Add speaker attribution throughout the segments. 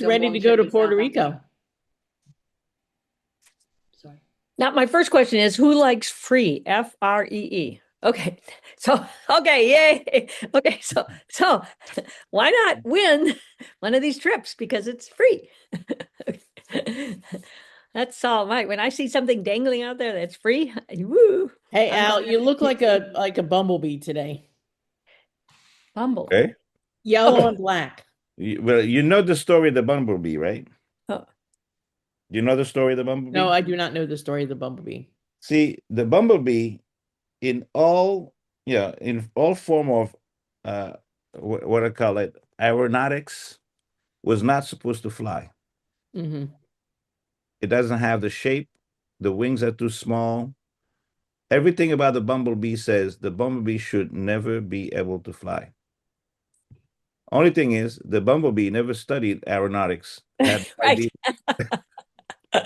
Speaker 1: who's ready to go to Puerto Rico? Sorry.
Speaker 2: Now, my first question is, who likes free? Free. Okay. So, okay, yay. Okay, so why not win one of these trips because it's free? That's all right. When I see something dangling out there that's free, woo.
Speaker 1: Hey
Speaker 2: I'm
Speaker 1: Al, you look like a bumblebee today.
Speaker 2: humble.
Speaker 3: Okay.
Speaker 1: Yellow
Speaker 2: Okay.
Speaker 1: and black.
Speaker 3: Well, you know the story of the bumblebee, right?
Speaker 2: Oh,
Speaker 3: You know the story of the
Speaker 1: No,
Speaker 3: bumblebee?
Speaker 1: I do not know the story of the bumblebee.
Speaker 3: See, the bumblebee in all, yeah, in all form of what I call it, aeronautics was not supposed to fly.
Speaker 1: Hmm.
Speaker 3: It doesn't have the shape. The wings are too small. Everything about the bumblebee says the bumblebee should never be able to fly. Only thing is, the bumblebee never studied aeronautics, had no
Speaker 2: right.
Speaker 3: idea.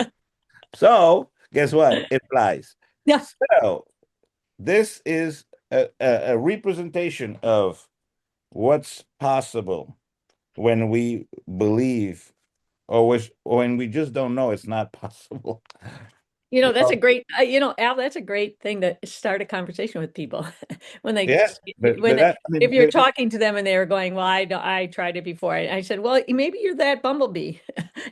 Speaker 3: So, guess what? It flies.
Speaker 2: Yeah.
Speaker 3: So, this is a representation of what's possible when we believe or when we just don't know it's not possible. You
Speaker 2: That's
Speaker 3: know,
Speaker 2: a great, Al, that's a great thing to start a conversation with people when they,
Speaker 3: yeah, but that, I
Speaker 2: if
Speaker 3: mean,
Speaker 2: you're talking to them and they're going, well, I tried it before. I said, well, maybe you're that bumblebee.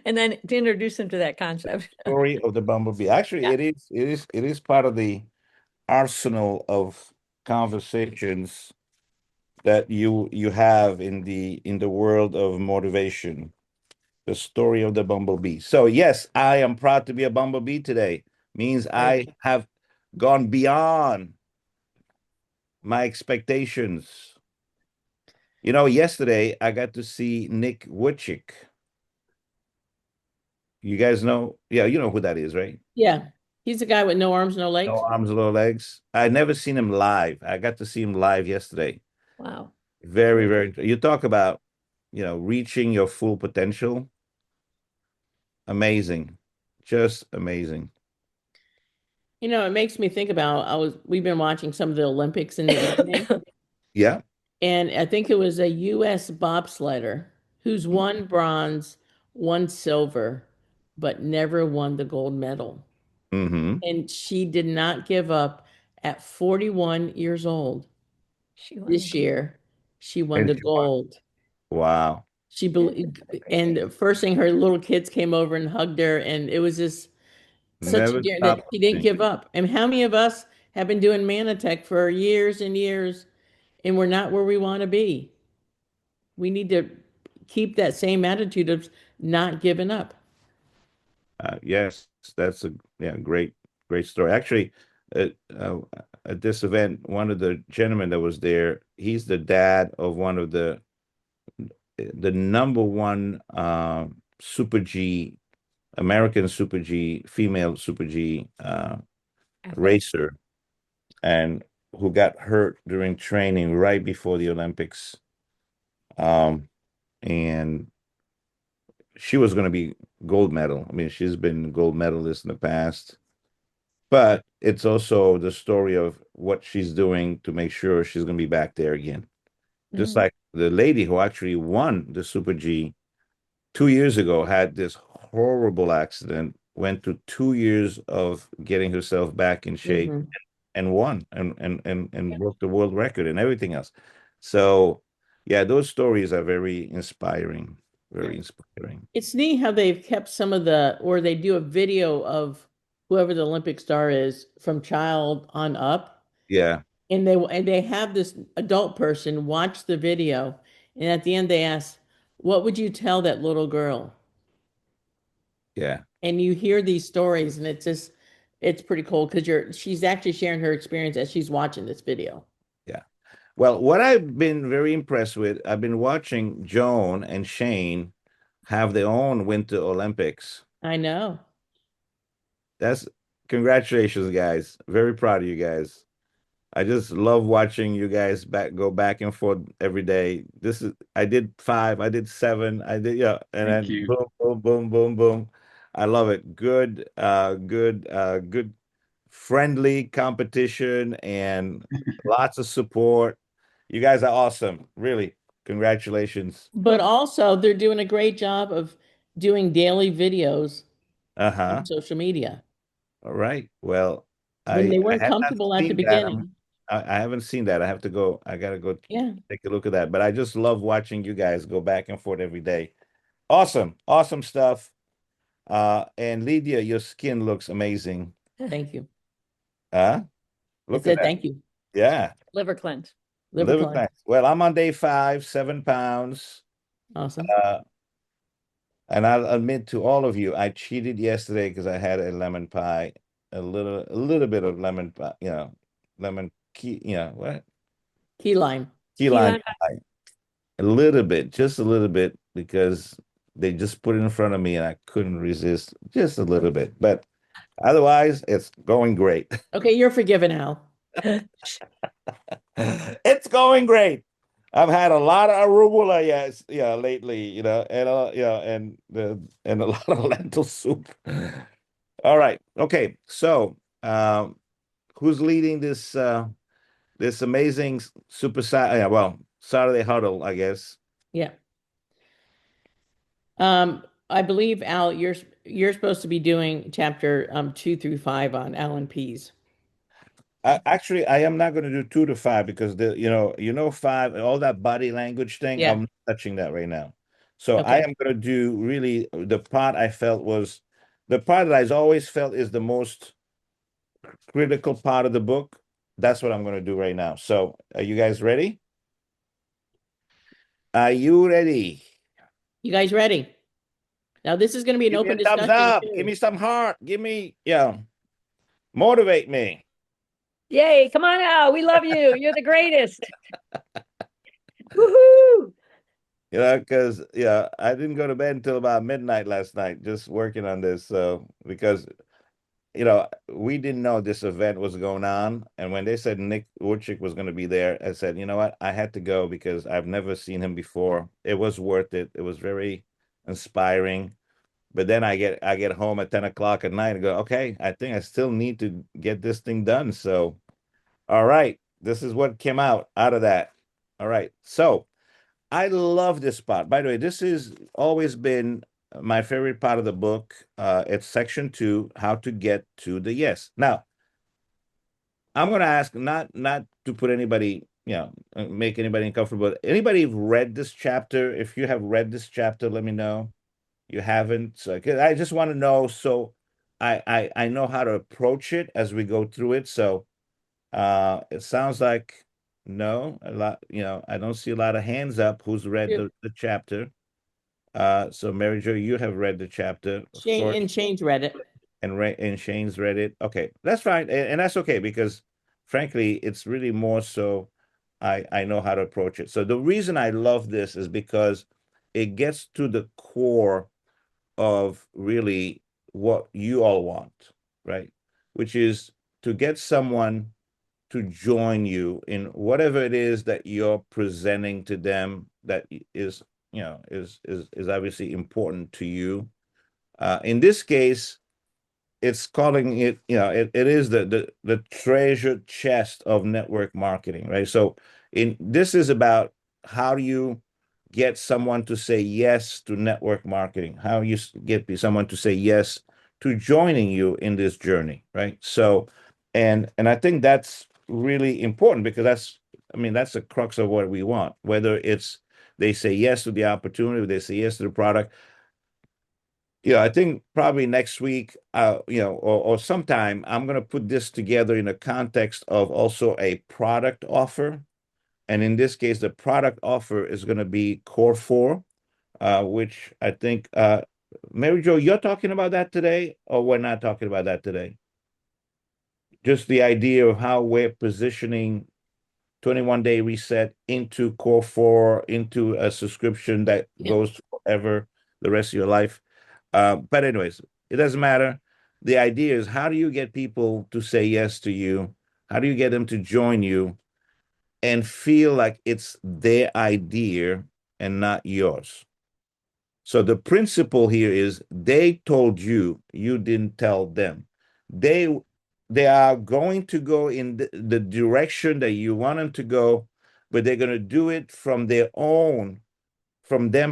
Speaker 2: And then to introduce them to that concept.
Speaker 3: story of the bumblebee. Actually,
Speaker 2: Yeah.
Speaker 3: it is part of the arsenal of conversations that you have in the world of motivation. The story of the bumblebee. So yes, I am proud to be a bumblebee today. Means
Speaker 1: Right.
Speaker 3: I have gone beyond my expectations. Yesterday I got to see Nick Woodchick. You guys know? Yeah, you know who that is, right?
Speaker 1: Yeah. He's a guy with no arms, no
Speaker 3: No
Speaker 1: legs.
Speaker 3: arms, no legs. I never seen him live. I got to see him live yesterday.
Speaker 2: Wow.
Speaker 3: Very, very. You talk about, reaching your full potential. Amazing. Just amazing.
Speaker 1: It makes me think about we've been watching some of the Olympics in the evening,
Speaker 3: Yeah.
Speaker 1: and I think it was a US bobsledder who's won bronze, won silver, but never won the gold medal.
Speaker 3: Mm-hmm.
Speaker 1: And she did not give up at 41 years old.
Speaker 2: She won the
Speaker 1: This
Speaker 2: gold.
Speaker 1: year, she won
Speaker 3: And
Speaker 1: the
Speaker 3: she won.
Speaker 1: gold.
Speaker 3: Wow.
Speaker 1: She
Speaker 2: That's
Speaker 1: believed,
Speaker 2: a great
Speaker 1: and
Speaker 2: thing.
Speaker 1: the first thing her little kids came over and hugged her, and it was just such a
Speaker 3: Never
Speaker 1: dear
Speaker 3: stop
Speaker 1: that she didn't
Speaker 3: pushing.
Speaker 1: give up. And how many of us have been doing Mannatech for years and years, and we're not where we want to be? We need to keep that same attitude of not giving up.
Speaker 3: Yes, that's a yeah, great, great story. Actually, at, uh, at this event, one of the gentlemen that was there, he's the dad of one of the number one Super G, American Super G, female Super G
Speaker 2: Athlete.
Speaker 3: racer, and who got hurt during training right before the Olympics. Um, and she was going to be gold medal. I mean, she's been gold medalist in the past, but it's also the story of what she's doing to make sure she's going to be back there again. Just
Speaker 2: Mm.
Speaker 3: like the lady who actually won the Super G 2 years ago had this horrible accident, went through 2 years of getting herself back in shape
Speaker 1: Hmm.
Speaker 3: and won and broke the world record and everything else. So yeah, those stories are very inspiring, very inspiring.
Speaker 1: It's neat how they've kept some of or they do a video of whoever the Olympic star is from child on up,
Speaker 3: Yeah,
Speaker 1: and they have this adult person watch the video, and at the end they ask, "What would you tell that little girl?"
Speaker 3: yeah,
Speaker 1: And you hear these stories, and it's pretty cool because she's actually sharing her experience as she's watching this video.
Speaker 3: yeah. Well, what I've been very impressed with, I've been watching Joan and Shane have their own Winter Olympics.
Speaker 1: I know.
Speaker 3: That's congratulations, guys. Very proud of you guys. I just love watching you guys go back and forth every day. This is I did five, I did seven, I did yeah, and
Speaker 4: Thank
Speaker 3: then
Speaker 4: you.
Speaker 3: boom, boom, boom, boom, boom. I love it. Good, friendly competition and lots of support. You guys are awesome. Really. Congratulations.
Speaker 1: But also, they're doing a great job of doing daily videos
Speaker 3: Uh-huh.
Speaker 1: on social media
Speaker 3: All right. Well,
Speaker 1: when they
Speaker 3: I
Speaker 1: weren't
Speaker 3: have not
Speaker 1: comfortable at the
Speaker 3: seen that.
Speaker 1: beginning.
Speaker 3: I haven't seen that. I gotta go
Speaker 1: Yeah,
Speaker 3: take a look at that. But I just love watching you guys go back and forth every day. Awesome. Awesome stuff. And Lydia, your skin looks amazing.
Speaker 1: thank you. I
Speaker 3: Look at
Speaker 1: said
Speaker 3: that.
Speaker 1: thank you.
Speaker 3: Yeah.
Speaker 2: Liver cleanse.
Speaker 1: Liver
Speaker 3: Liver
Speaker 1: cleanse.
Speaker 3: cleanse. Well, I'm on day 5, 7 pounds.
Speaker 1: Awesome.
Speaker 3: Uh, and I'll admit to all of you, I cheated yesterday because I had a lemon pie, a little bit of lemon pie, lemon key, what?
Speaker 1: Key lime.
Speaker 3: Key
Speaker 2: Key
Speaker 3: lime
Speaker 2: lime.
Speaker 3: pie. A little bit, just a little bit, because they just put it in front of me and I couldn't resist just a little bit. But otherwise, it's going great.
Speaker 1: Okay, you're forgiven, Al.
Speaker 3: It's going great. I've had a lot of arugula, yes, yeah, lately, and a lot of lentil soup. All right, okay. So, who's leading this amazing Saturday huddle, I guess.
Speaker 1: Yeah. I believe Al, you're supposed to be doing chapter 2 through 5 on Allen Pease.
Speaker 3: Actually, I am not going to do 2 to 5 because five, all that body language thing,
Speaker 1: Yeah.
Speaker 3: I'm not touching that right now. So I
Speaker 1: Okay.
Speaker 3: am going to do really the part I felt was the part that I always felt is the most critical part of the book. That's what I'm going to do right now. So are you guys ready? Are you ready?
Speaker 1: You guys ready? Now this is going to be an
Speaker 3: Give me a
Speaker 1: open
Speaker 3: thumbs
Speaker 1: discussion
Speaker 3: up. Give
Speaker 1: too.
Speaker 3: me some heart. Give me, motivate me.
Speaker 2: Yay, come on out. We love you. You're the greatest. Woohoo!
Speaker 3: Because I didn't go to bed until about midnight last night, just working on this. So because we didn't know this event was going on, and when they said Nick Woodchick was going to be there, I said, you know what, I had to go because I've never seen him before. It was worth it. It was very inspiring. But then I get home at 10 o'clock at night and go, okay, I think I still need to get this thing done. So, all right, this is what came out of that. All right, so. I love this part. By the way, this has always been my favorite part of the book. It's section 2, how to get to the yes. Now, I'm going to ask not to put anybody, make anybody uncomfortable. Anybody read this chapter? If you have read this chapter, let me know. You haven't, so 'cause I just want to know so I know how to approach it as we go through it. So, it sounds like no, a lot, I don't see a lot of hands up who's read
Speaker 1: Yep.
Speaker 3: the chapter. So Mary Jo, you have read the chapter, of
Speaker 1: Shane
Speaker 3: course,
Speaker 1: and Shane's read it.
Speaker 3: and Shane's read it. Okay, that's fine, and that's okay because, frankly, it's really more so I know how to approach it. So the reason I love this is because it gets to the core of really what you all want, right? Which is to get someone to join you in whatever it is that you're presenting to them that is is obviously important to you. In this case, it's calling it, it is the treasure chest of network marketing, right? So in this is about how do you get someone to say yes to network marketing, how you get someone to say yes to joining you in this journey, right? So and I think that's really important because that's the crux of what we want, whether it's they say yes to the opportunity, they say yes to the product. Yeah, I think probably next week, or sometime, I'm going to put this together in the context of also a product offer. And in this case, the product offer is going to be Core 4, which I think, Mary Jo, you're talking about that today, or we're not talking about that today? Just the idea of how we're positioning 21-day reset into Core 4, into a subscription that
Speaker 1: Yeah.
Speaker 3: goes forever, the rest of your life. But anyways, it doesn't matter. The idea is how do you get people to say yes to you? How do you get them to join you and feel like it's their idea and not yours? So the principle here is they told you, you didn't tell them. They they are going to go in the direction that you want them to go, but they're going to do it from them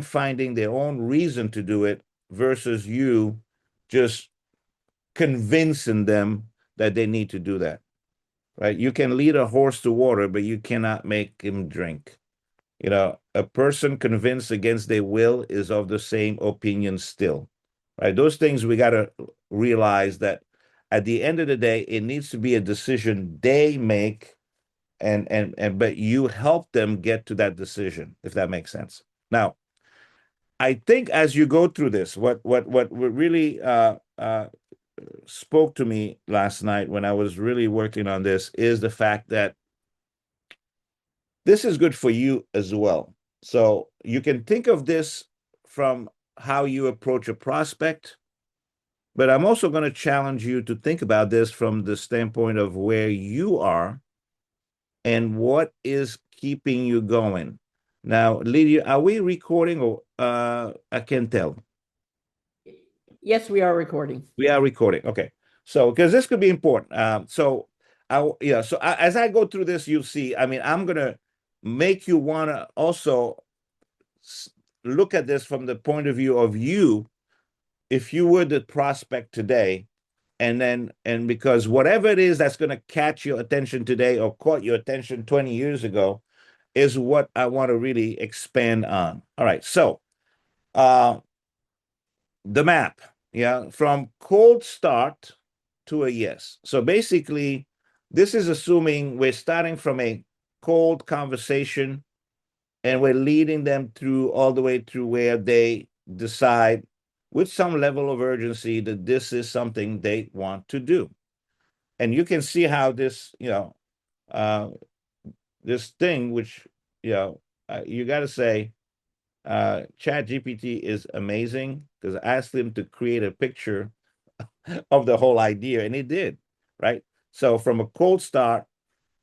Speaker 3: finding their own reason to do it versus you just convincing them that they need to do that, right? You can lead a horse to water, but you cannot make him drink. A person convinced against their will is of the same opinion still, right? Those things we got to realize that at the end of the day, it needs to be a decision they make, and but you help them get to that decision, if that makes sense. Now, I think as you go through this, what really spoke to me last night when I was really working on this is the fact that this is good for you as well. So you can think of this from how you approach a prospect, but I'm also going to challenge you to think about this from the standpoint of where you are and what is keeping you going. Now, Lydia, are we recording or I can't tell.
Speaker 1: Yes, we are recording.
Speaker 3: We are recording. Okay. So, because this could be important. As I go through this, you'll see, I mean, I'm going to make you want to also look at this from the point of view of you, if you were the prospect today, and because whatever it is that's going to catch your attention today or caught your attention 20 years ago is what I want to really expand on. All right. So, the map, yeah, from cold start to a yes. So basically, this is assuming we're starting from a cold conversation and we're leading them through all the way through where they decide with some level of urgency that this is something they want to do. And you can see how this, this thing, which, you got to say, Chat GPT is amazing because I asked him to create a picture of the whole idea, and it did, right? So from a cold start,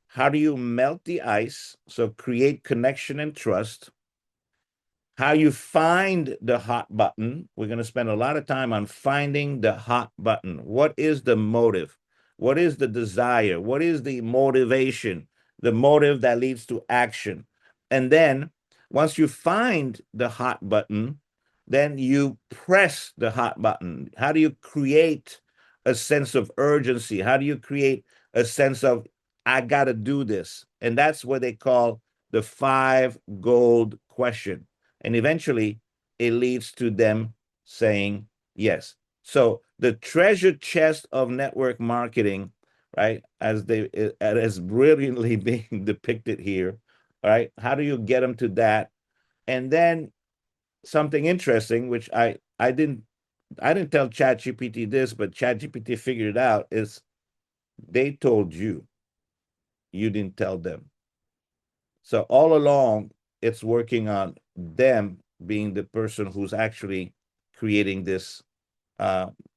Speaker 3: how do you melt the ice? So create connection and trust. How you find the hot button. We're going to spend a lot of time on finding the hot button. What is the motive? What is the desire? What is the motivation? The motive that leads to action. And then once you find the hot button, then you press the hot button. How do you create a sense of urgency? How do you create a sense of, I got to do this? And that's what they call the 5 gold question. And eventually it leads to them saying yes. So the treasure chest of network marketing, right, as brilliantly being depicted here, right? How do you get them to that? And then something interesting, which I didn't tell ChatGPT this, but ChatGPT figured it out, is they told you, you didn't tell them. So all along, it's working on them being the person who's actually creating this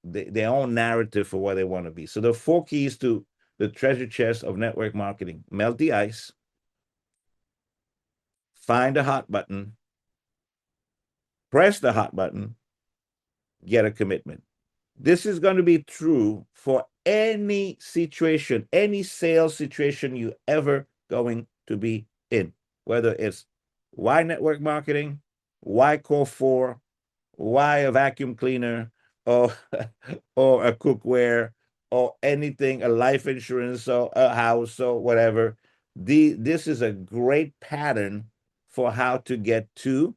Speaker 3: their own narrative for what they want to be. So the 4 keys to the treasure chest of network marketing: melt the ice, find a hot button, press the hot button, get a commitment. This is going to be true for any situation, any sales situation you ever going to be in, whether it's why network marketing, why core 4, why a vacuum cleaner, or or a cookware, or anything, a life insurance, or a house, or whatever. This is a great pattern for how to get to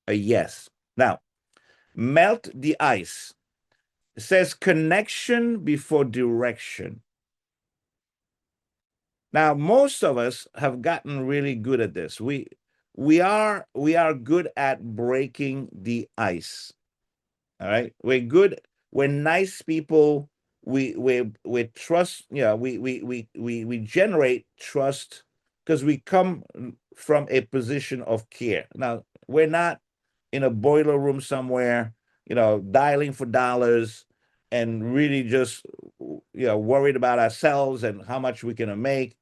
Speaker 3: a yes. Now, melt the ice. It says connection before direction. Now, most of us have gotten really good at this. We are good at breaking the ice. All right, we're good. We're nice people. We trust. Yeah, we generate trust because we come from a position of care. Now, we're not in a boiler room somewhere, dialing for dollars and really just worried about ourselves and how much we can make.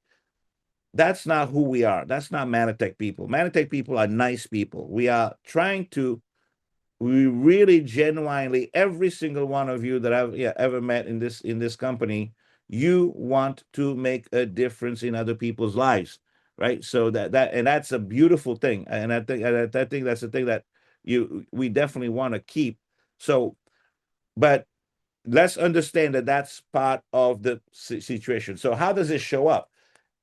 Speaker 3: That's not who we are. That's not Mannatech people. Mannatech people are nice people. We really genuinely, every single one of you that I've ever met in this company, you want to make a difference in other people's lives, right? So that's a beautiful thing, and I think that's the thing that we definitely want to keep. So, but let's understand that that's part of the situation. So how does it show up?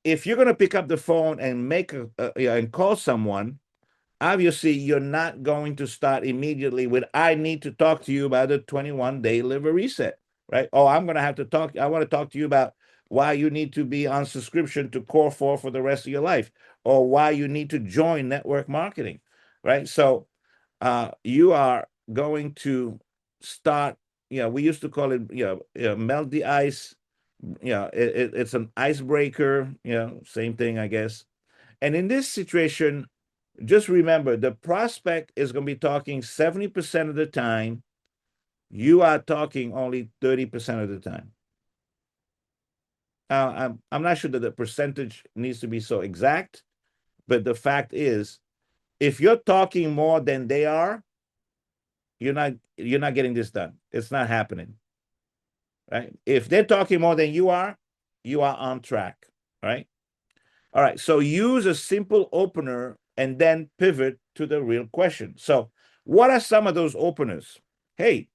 Speaker 3: If you're going to pick up the phone and and call someone, obviously you're not going to start immediately with, I need to talk to you about a 21-day liver reset, right? Oh, I want to talk to you about why you need to be on subscription to Core 4 for the rest of your life, or why you need to join network marketing, right? So you are going to start, we used to call it, melt the ice. It's an icebreaker, same thing, I guess. And in this situation, just remember the prospect is going to be talking 70% of the time. You are talking only 30% of the time. I'm not sure that the percentage needs to be so exact, but the fact is, if you're talking more than they are, you're not getting this done. It's not happening, right? If they're talking more than you are on track, right? All right. So use a simple opener and then pivot to the real question. So, what are some of those openers? Hey,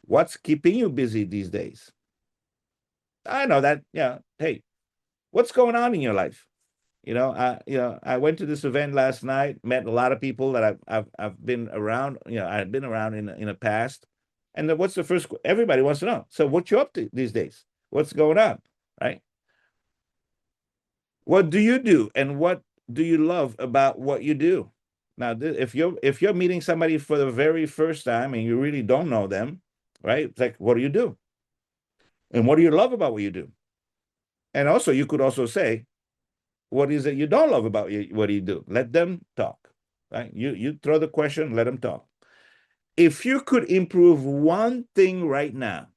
Speaker 3: what's keeping you busy these days? I know that. Yeah. Hey, what's going on in your life? I went to this event last night, met a lot of people that I've been around. I've been around in the past. And what's the first? Everybody wants to know. So, what you up to these days? What's going on? Right? What do you do, and what do you love about what you do? Now, if you're meeting somebody for the very first time and you really don't know them, right? It's like, what do you do, and what do you love about what you do? And also, you could also say, what is it you don't love about what you do? Let them talk, right? You throw the question, let them talk. If you could improve one thing right now,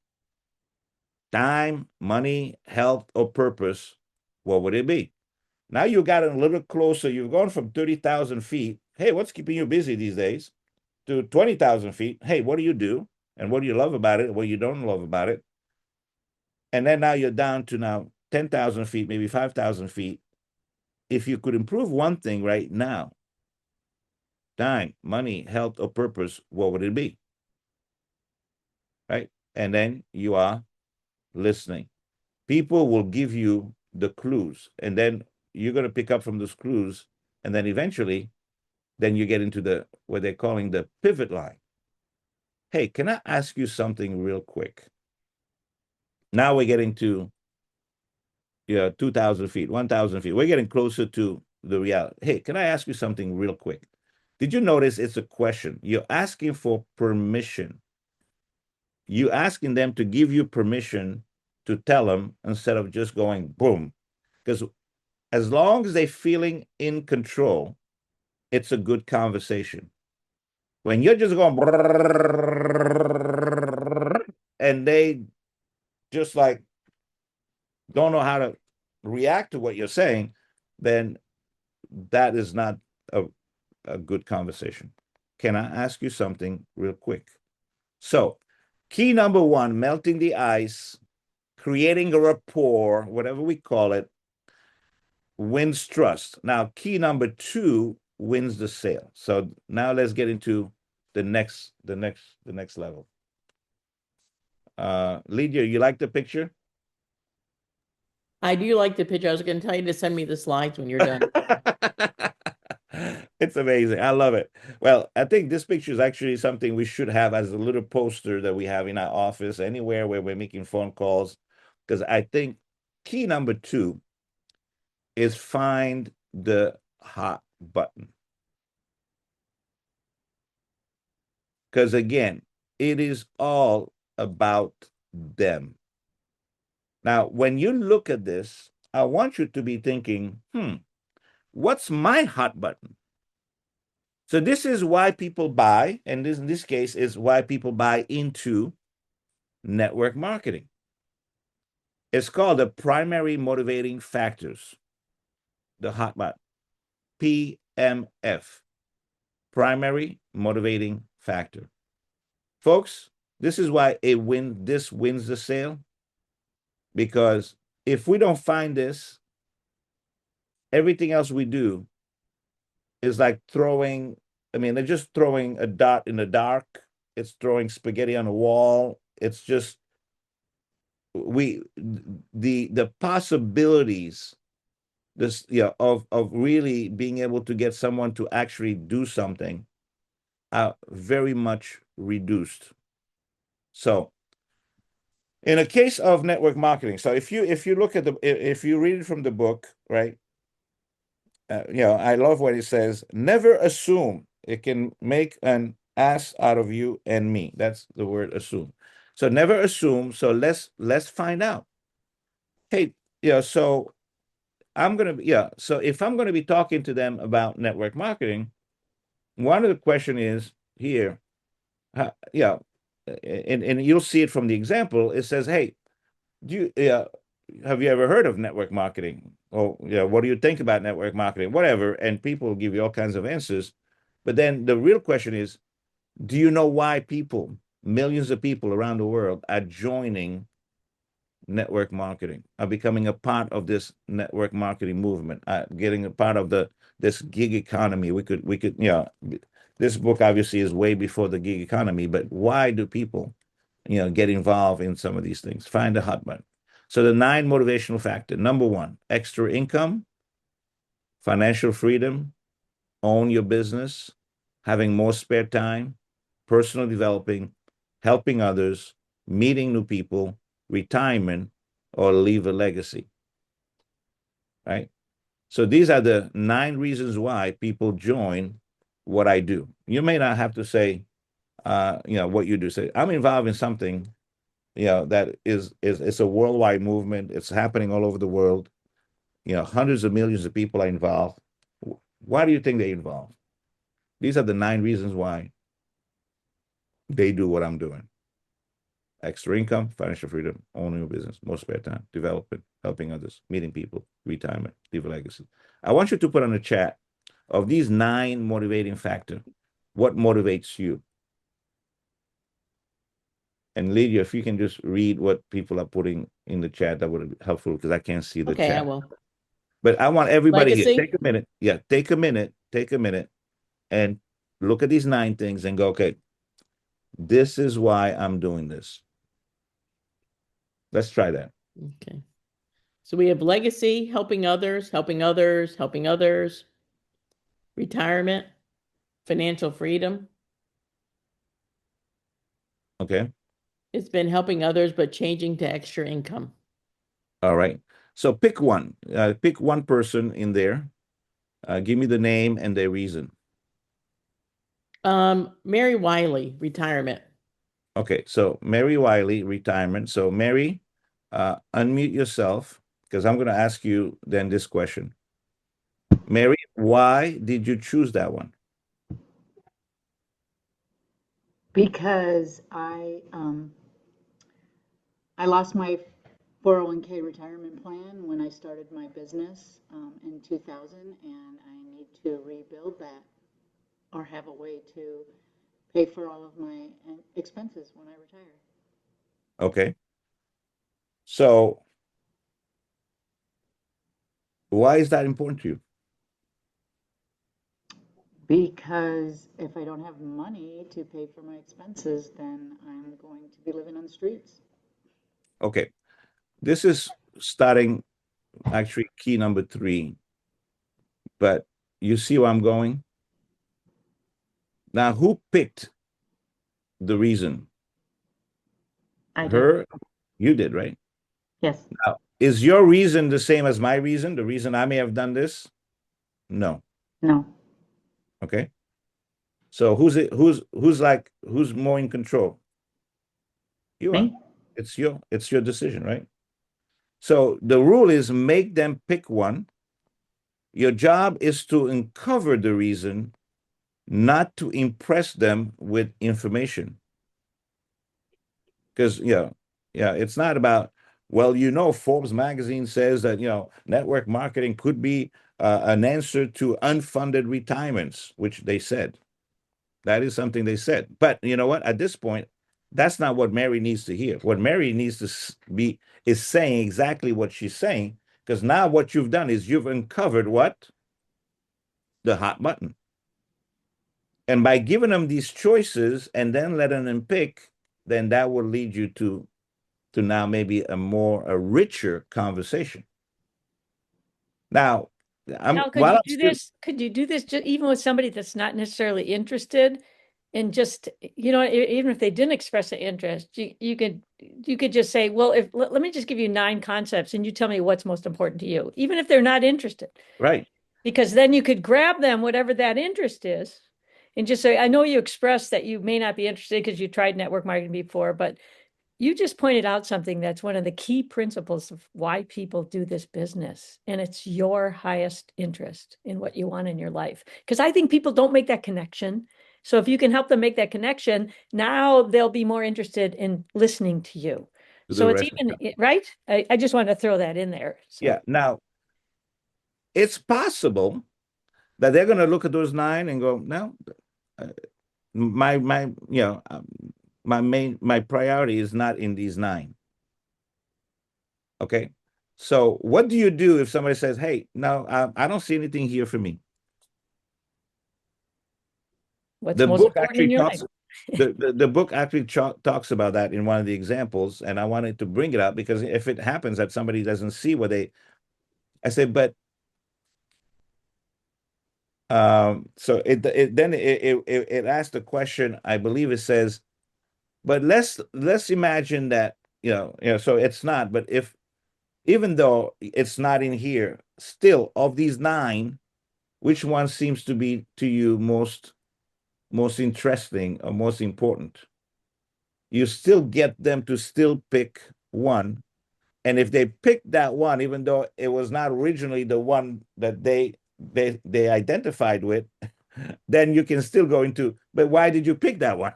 Speaker 3: time, money, health, or purpose, what would it be? Now you got a little closer. You've gone from 30,000 feet. Hey, what's keeping you busy these days? To 20,000 feet. Hey, what do you do? And what do you love about it? What you don't love about it? And then now you're down to now 10,000 feet, maybe 5,000 feet. If you could improve one thing right now, time, money, health, or purpose, what would it be? Right? And then you are listening. People will give you the clues, and then you're going to pick up from those clues, and then eventually then you get into what they're calling the pivot line. Hey, can I ask you something real quick? Now we're getting to 2,000 feet, 1,000 feet. We're getting closer to the reality. Hey, can I ask you something real quick? Did you notice it's a question? You're asking for permission. You asking them to give you permission to tell them instead of just going boom. Because as long as they're feeling in control, it's a good conversation. When you're just going and they just like don't know how to react to what you're saying, then that is not a good conversation. Can I ask you something real quick? So, key number one, melting the ice, creating a rapport, whatever we call it, wins trust. Now, key number two wins the sale. So now let's get into the next level. Lydia, you like the picture?
Speaker 1: I do like the picture. I was going to tell you to send me the slides when you're done.
Speaker 3: It's amazing. I love it. Well, I think this picture is actually something we should have as a little poster that we have in our office, anywhere where we're making phone calls. Because I think key number two is find the hot button. Because again, it is all about them. Now, when you look at this, I want you to be thinking, what's my hot button? So this is why people buy, and this in this case is why people buy into network marketing. It's called the primary motivating factors, the hot button, PMF, primary motivating factor. Folks, this is why this wins the sale, because if we don't find this, everything else we do is like they're just throwing a dot in the dark, It's throwing spaghetti on a wall. It's just the possibilities this of really being able to get someone to actually do something are very much reduced. So in a case of network marketing, so if you look at if you read it from the book, right? I love what it says. Never assume it can make an ass out of you and me. That's the word assume. So never assume. So let's find out. Hey, so so if I'm gonna be talking to them about network marketing, one of the question is here, and you'll see it from the example. It says, hey, do you have you ever heard of network marketing? Or what do you think about network marketing? Whatever, and people will give you all kinds of answers. But then the real question is, do you know why millions of people around the world are joining network marketing, are becoming a part of this network marketing movement, getting a part of this gig economy? We could, this book obviously is way before the gig economy, but why do people, get involved in some of these things? Find a hot button. So the 9 motivational factor. Number 1, extra income, financial freedom, own your business, having more spare time, personal developing, helping others, meeting new people, retirement, or leave a legacy. Right? So these are the 9 reasons why people join what I do. You may not have to say, what you do. Say, I'm involved in something, that is it's a worldwide movement. It's happening all over the world. Hundreds of millions of people are involved. Why do you think they're involved? These are the 9 reasons why they do what I'm doing. Extra income, financial freedom, owning a business, more spare time, developing, helping others, meeting people, retirement, leave a legacy. I want you to put on the chat, of these 9 motivating factors, what motivates you? And Lydia, if you can just read what people are putting in the chat, that would be helpful because I can't see the
Speaker 1: Okay, I
Speaker 3: chat.
Speaker 1: will.
Speaker 3: But I want everybody here,
Speaker 1: Legacy.
Speaker 3: take a minute. Yeah, take a minute and look at these 9 things and go, okay, this is why I'm doing this. Let's try that.
Speaker 1: Okay. So we have legacy, helping others, helping others, helping others, retirement, financial freedom.
Speaker 3: Okay.
Speaker 1: It's been helping others, but changing to extra income.
Speaker 3: All right. So pick one. Pick one person in there. Give me the name and their reason.
Speaker 1: Mary Wiley, retirement.
Speaker 3: Okay. So Mary Wiley, retirement. So Mary, unmute yourself because I'm going to ask you then this question. Mary, why did you choose that one?
Speaker 4: Because I lost my 401k retirement plan when I started my business in 2000, and I need to rebuild that or have a way to pay for all of my expenses when I retire.
Speaker 3: Okay. So why is that important to you?
Speaker 4: Because if I don't have money to pay for my expenses, then I'm going to be living on the streets.
Speaker 3: Okay. This is starting actually key number 3, but you see where I'm going? Now, who picked the reason?
Speaker 4: I did.
Speaker 3: Her? You did, right?
Speaker 4: Yes.
Speaker 3: Now, is your reason the same as my reason? The reason I may have done this? No.
Speaker 4: No.
Speaker 3: Okay. So who's more in control? You are.
Speaker 4: Me?
Speaker 3: It's your decision, right? So the rule is make them pick one. Your job is to uncover the reason, not to impress them with information. Because it's not about, well, Forbes magazine says that network marketing could be an answer to unfunded retirements, which they said. That is something they said. But you know what? At this point, that's not what Mary needs to hear. What Mary needs to be is saying exactly what she's saying, because now what you've done is you've uncovered what? The hot button. And by giving them these choices and then letting them pick, then that will lead you to now maybe a richer conversation. Now,
Speaker 2: Now, could
Speaker 3: while
Speaker 2: you
Speaker 3: I'm
Speaker 2: do
Speaker 3: still
Speaker 2: this? Could you do this even with somebody that's not necessarily interested? And just, even if they didn't express an interest, you could just say, well, let me just give you 9 concepts and you tell me what's most important to you, even if they're not interested.
Speaker 3: right.
Speaker 2: Because then you could grab them, whatever that interest is, and just say, I know you expressed that you may not be interested because you tried network marketing before, but you just pointed out something that's one of the key principles of why people do this business. And it's your highest interest in what you want in your life. Because I think people don't make that connection. So if you can help them make that connection, now they'll be more interested in listening to you.
Speaker 3: To
Speaker 2: So
Speaker 3: the
Speaker 2: it's
Speaker 3: rest of
Speaker 2: even, right? I just wanted to throw that in there. So.
Speaker 3: yeah. Now, it's possible that they're going to look at those 9 and go, no, uh, my priority is not in these 9. Okay. So what do you do if somebody says, hey, no, I don't see anything here for me?
Speaker 2: What's
Speaker 3: The
Speaker 2: most
Speaker 3: book
Speaker 2: important in
Speaker 3: actually
Speaker 2: your
Speaker 3: talks
Speaker 2: life?
Speaker 3: the book actually talks about that in one of the examples, and I wanted to bring it up because if it happens that somebody doesn't see what I say, but so it asks the question, I believe it says, but let's imagine that, so it's not, but if even though it's not in here, still of these 9, which one seems to be to you most interesting or most important? You still get them to still pick one. And if they pick that one, even though it was not originally the one that they identified with, then you can still go into, but why did you pick that one?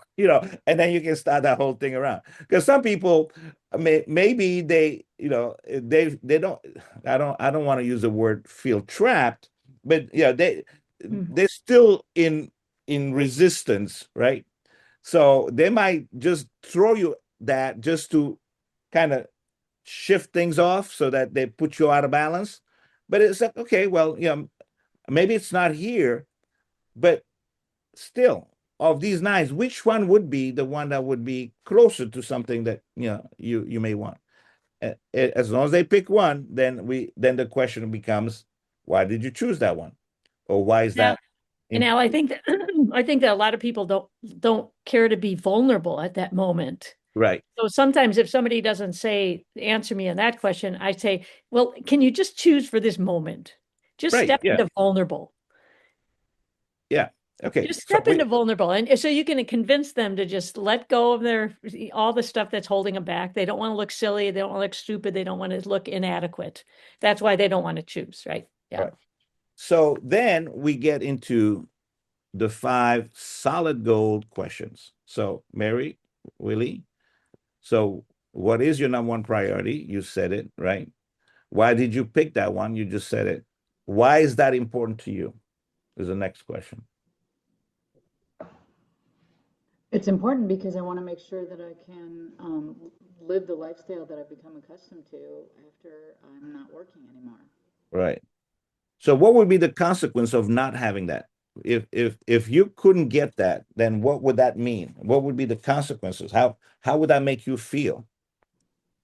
Speaker 3: And then you can start that whole thing around. Because some people maybe they don't, I don't want to use the word feel trapped, but they're still in resistance, right? So they might just throw you that just to kind of shift things off so that they put you out of balance. But it's like, okay, well, maybe it's not here, but still, of these 9, which one would be the one that would be closer to something that you may want? As long as they pick one, then the question becomes, why did you choose that one, or why is
Speaker 2: Now,
Speaker 3: that
Speaker 2: and now I
Speaker 3: important?
Speaker 2: think that I think that a lot of people don't care to be vulnerable at that moment.
Speaker 3: Right,
Speaker 2: So sometimes if somebody doesn't say, answer me on that question, I say, well, can you just choose for this moment? Just
Speaker 3: right,
Speaker 2: step
Speaker 3: yeah,
Speaker 2: into vulnerable.
Speaker 3: yeah. Okay,
Speaker 2: Just
Speaker 3: so
Speaker 2: step into vulnerable. And so you can convince them to just let go of all the stuff that's holding them back. They don't want to look silly. They don't want to look stupid. They don't want to look inadequate. That's why they don't want to choose, right? Yeah.
Speaker 3: right. So then we get into the 5 solid gold questions. So, Mary, Willie, so what is your number one priority? You said it, right? Why did you pick that one? You just said it. Why is that important to you? Is the next question.
Speaker 4: It's important because I want to make sure that I can live the lifestyle that I've become accustomed to after I'm not working anymore.
Speaker 3: Right. So what would be the consequence of not having that? If you couldn't get that, then what would that mean? What would be the consequences? How would that make you feel?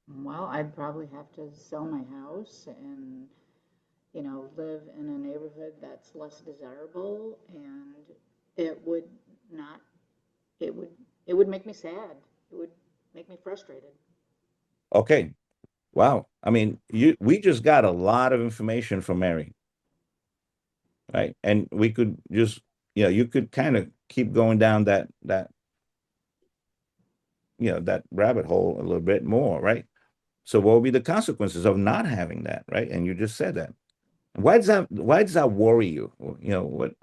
Speaker 4: Well, I'd probably have to sell my house and, live in a neighborhood that's less desirable, and it would not, it would, it would make me sad. It would make me frustrated.
Speaker 3: Okay. Wow. I mean, we just got a lot of information from Mary, right? And we could just, you could kind of keep going down that rabbit hole a little bit more, right? So what would be the consequences of not having that, right? And you just said that. Why does that worry you? What?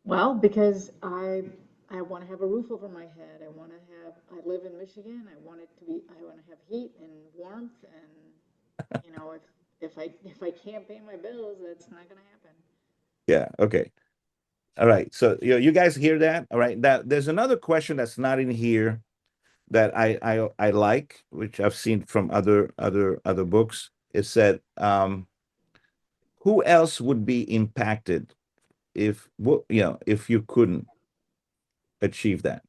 Speaker 4: Well, because I want to have a roof over my head. I live in Michigan. I want to have heat and warmth, and if I can't pay my bills, that's not going to happen.
Speaker 3: Yeah, okay. All right. So you guys hear that? All right. That there's another question that's not in here that I like, which I've seen from other books. It said, who else would be impacted if, if you couldn't achieve that?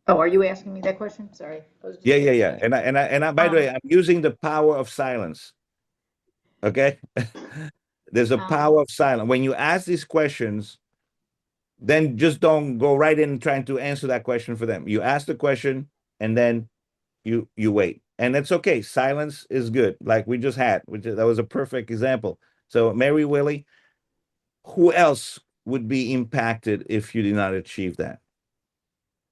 Speaker 4: Oh, are you asking me that question? Sorry. I was
Speaker 3: Yeah,
Speaker 4: just
Speaker 3: yeah,
Speaker 4: gonna
Speaker 3: yeah.
Speaker 4: say,
Speaker 3: And by the way, I'm using the power of silence. Okay. There's a
Speaker 4: um,
Speaker 3: power of silence. When you ask these questions, then just don't go right in trying to answer that question for them. You ask the question and then you wait. And it's okay. Silence is good. Like we just had, that was a perfect example. So Mary Willie, who else would be impacted if you did not achieve that?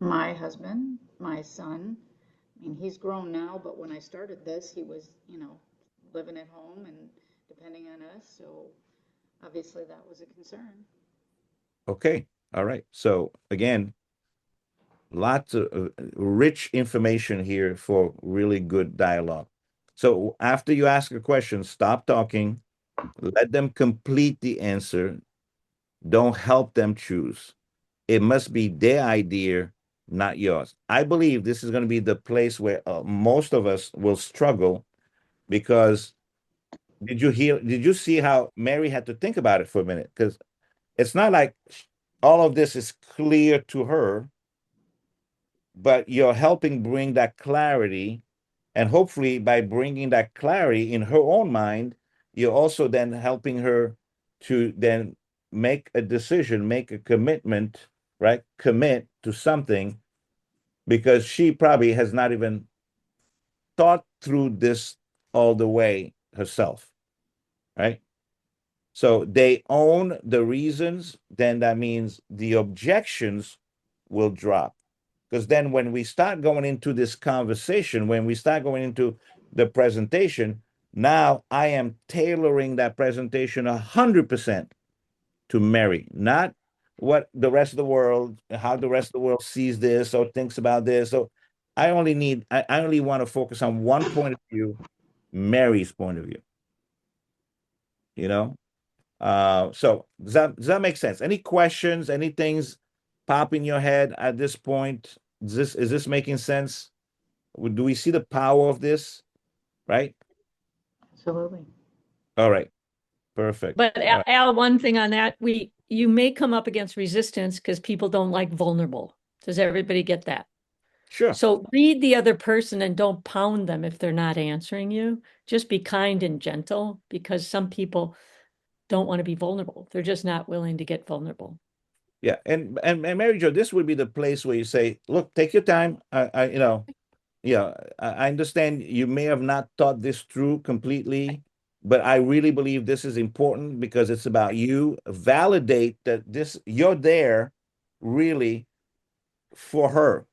Speaker 4: my husband, my son, I mean, he's grown now, but when I started this, he was, living at home and depending on us. So obviously that was a concern.
Speaker 3: Okay. All right. So again, lots of rich information here for really good dialogue. So after you ask a question, stop talking, let them complete the answer. Don't help them choose. It must be their idea, not yours. I believe this is going to be the place where most of us will struggle because did you see how Mary had to think about it for a minute? Because it's not like all of this is clear to her, but you're helping bring that clarity. And hopefully, by bringing that clarity in her own mind, you're also then helping her to then make a decision, make a commitment, right? Commit to something because she probably has not even thought through this all the way herself, right? So they own the reasons, then that means the objections will drop. Because then when we start going into this conversation, when we start going into the presentation, now I am tailoring that presentation 100% to Mary, not what the rest of the world, how the rest of the world sees this or thinks about this. So I only want to focus on one point of view, Mary's point of view, you know? So does that make sense? Any questions, any things pop in your head at this point? Is this making sense? Do we see the power of this? Right?
Speaker 4: Absolutely.
Speaker 3: All right. Perfect.
Speaker 2: But
Speaker 3: All right.
Speaker 2: Al, one thing on that, you may come up against resistance because people don't like vulnerable. Does everybody get that?
Speaker 3: Sure.
Speaker 2: So read the other person and don't pound them if they're not answering you. Just be kind and gentle because some people don't want to be vulnerable. They're just not willing to get vulnerable.
Speaker 3: Yeah. And Mary Jo, this would be the place where you say, look, take your time. Yeah, I understand you may have not thought this through completely, but I really believe this is important because it's about you. Validate that you're there really for her,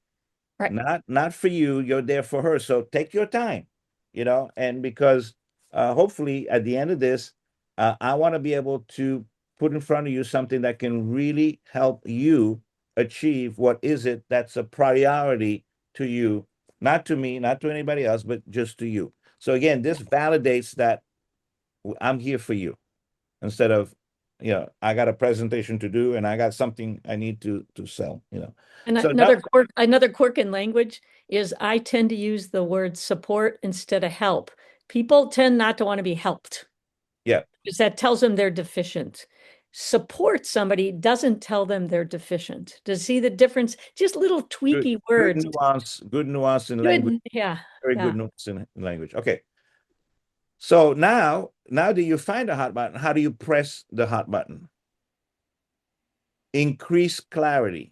Speaker 2: Right.
Speaker 3: not for you. You're there for her. So take your time, and because hopefully at the end of this, I want to be able to put in front of you something that can really help you achieve what is it that's a priority to you, not to me, not to anybody else, but just to you. So again, this validates that I'm here for you instead of, I got a presentation to do and I got something I need to sell.
Speaker 2: And
Speaker 3: So now,
Speaker 2: another quirk in language is I tend to use the word support instead of help. People tend not to want to be helped
Speaker 3: yeah,
Speaker 2: because that tells them they're deficient. Support somebody doesn't tell them they're deficient. To see the difference, just little
Speaker 3: good,
Speaker 2: tweaky
Speaker 3: good
Speaker 2: words.
Speaker 3: nuance, good nuance in language,
Speaker 2: Good, yeah,
Speaker 3: very good
Speaker 2: yeah.
Speaker 3: nuance in language. Okay. So now that you find a hot button, how do you press the hot button? Increase clarity.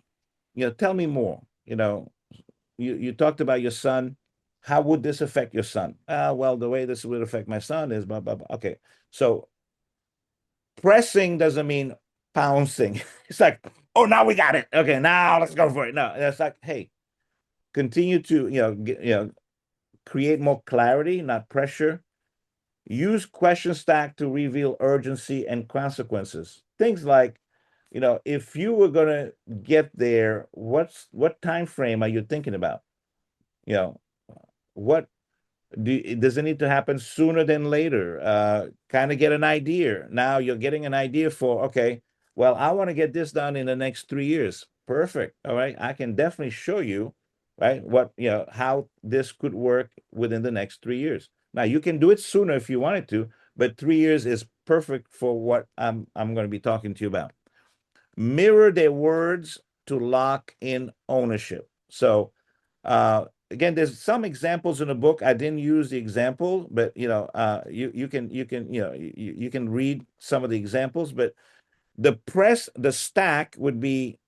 Speaker 3: Tell me more. You talked about your son. How would this affect your son? Well, the way this would affect my son is blah, blah, blah. Okay. So pressing doesn't mean pouncing. It's like, oh, now we got it. Okay, now let's go for it. No, it's like, hey, continue to, create more clarity, not pressure. Use question stack to reveal urgency and consequences. Things like, if you were gonna get there, what time frame are you thinking about? You know, what does it need to happen sooner than later? Kind of get an idea. Now you're getting an idea for, okay, well, I want to get this done in the next 3 years. Perfect. All right. I can definitely show you, right, how this could work within the next 3 years. Now you can do it sooner if you wanted to, but 3 years is perfect for what I'm going to be talking to you about. Mirror their words to lock in ownership. So again, there's some examples in the book. I didn't use the example, but you can you can read some of the examples, but the stack would be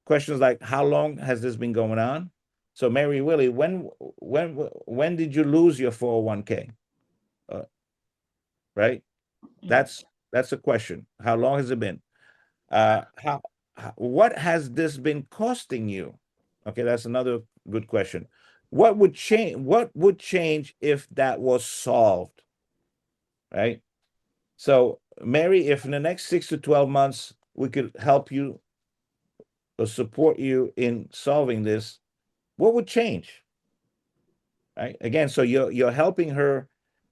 Speaker 3: questions like, how long has this been going on? So Mary Willie, when did you lose your 401k? Right?
Speaker 4: Yeah.
Speaker 3: That's a question. How long has it been? What has this been costing you? Okay, that's another good question. What would change if that was solved? Right? So Mary, if in the next 6 to 12 months we could help you or support you in solving this, what would change? Right? Again, so you're helping her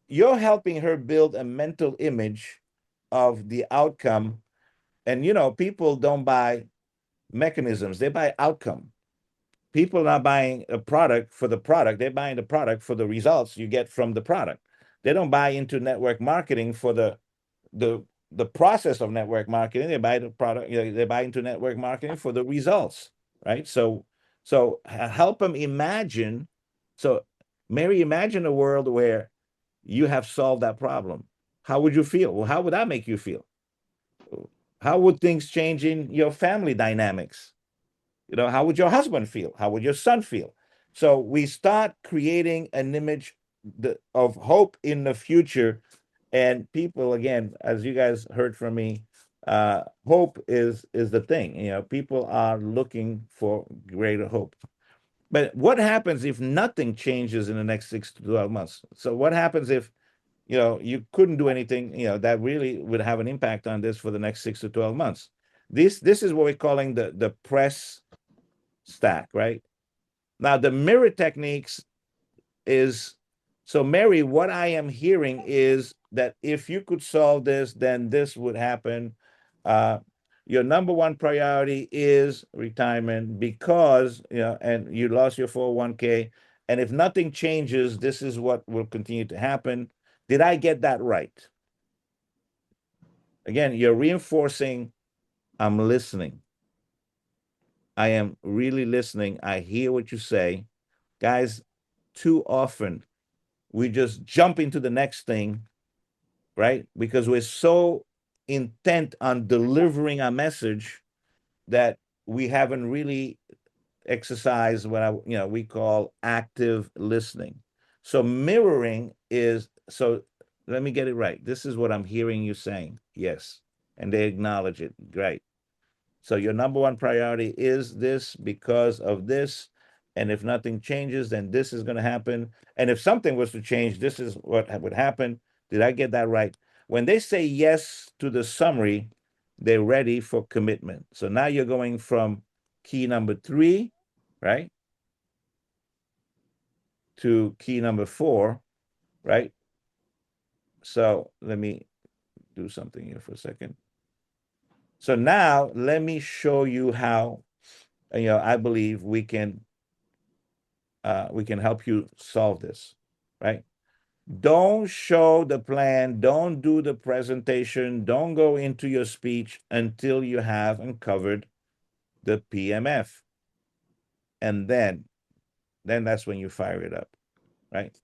Speaker 3: build a mental image of the outcome. And people don't buy mechanisms, they buy outcome. People are not buying a product for the product, they're buying the product for the results you get from the product. They don't buy into network marketing for the the process of network marketing. They buy the product, they buy into network marketing for the results, right? So help them imagine. So Mary, imagine a world where you have solved that problem. How would you feel? Well, how would that make you feel? How would things change in your family dynamics? How would your husband feel? How would your son feel? So we start creating an image of hope in the future. And people, again, as you guys heard from me, hope is the thing. People are looking for greater hope. But what happens if nothing changes in the next 6 to 12 months? So what happens if you couldn't do anything that really would have an impact on this for the next 6 to 12 months? This is what we're calling the press stack, right? Now, the mirror techniques is, so Mary, what I am hearing is that if you could solve this, then this would happen. Uh, your number one priority is retirement because, and you lost your 401k. And if nothing changes, this is what will continue to happen. Did I get that right? Again, you're reinforcing, I'm listening. I am really listening. I hear what you say. Guys, too often we just jump into the next thing, right? Because we're so intent on delivering a message that we haven't really exercised what we call active listening. So mirroring is, so let me get it right. This is what I'm hearing you saying. Yes. And they acknowledge it. Great. So your number one priority is this because of this. And if nothing changes, then this is going to happen. And if something was to change, this is what would happen. Did I get that right? When they say yes to the summary, they're ready for commitment. So now you're going from key number 3, right, to key number 4, right? So let me do something here for a second. So now let me show you how, I believe we can help you solve this, right? Don't show the plan, don't do the presentation, don't go into your speech until you have uncovered the PMF. And then that's when you fire it up, right?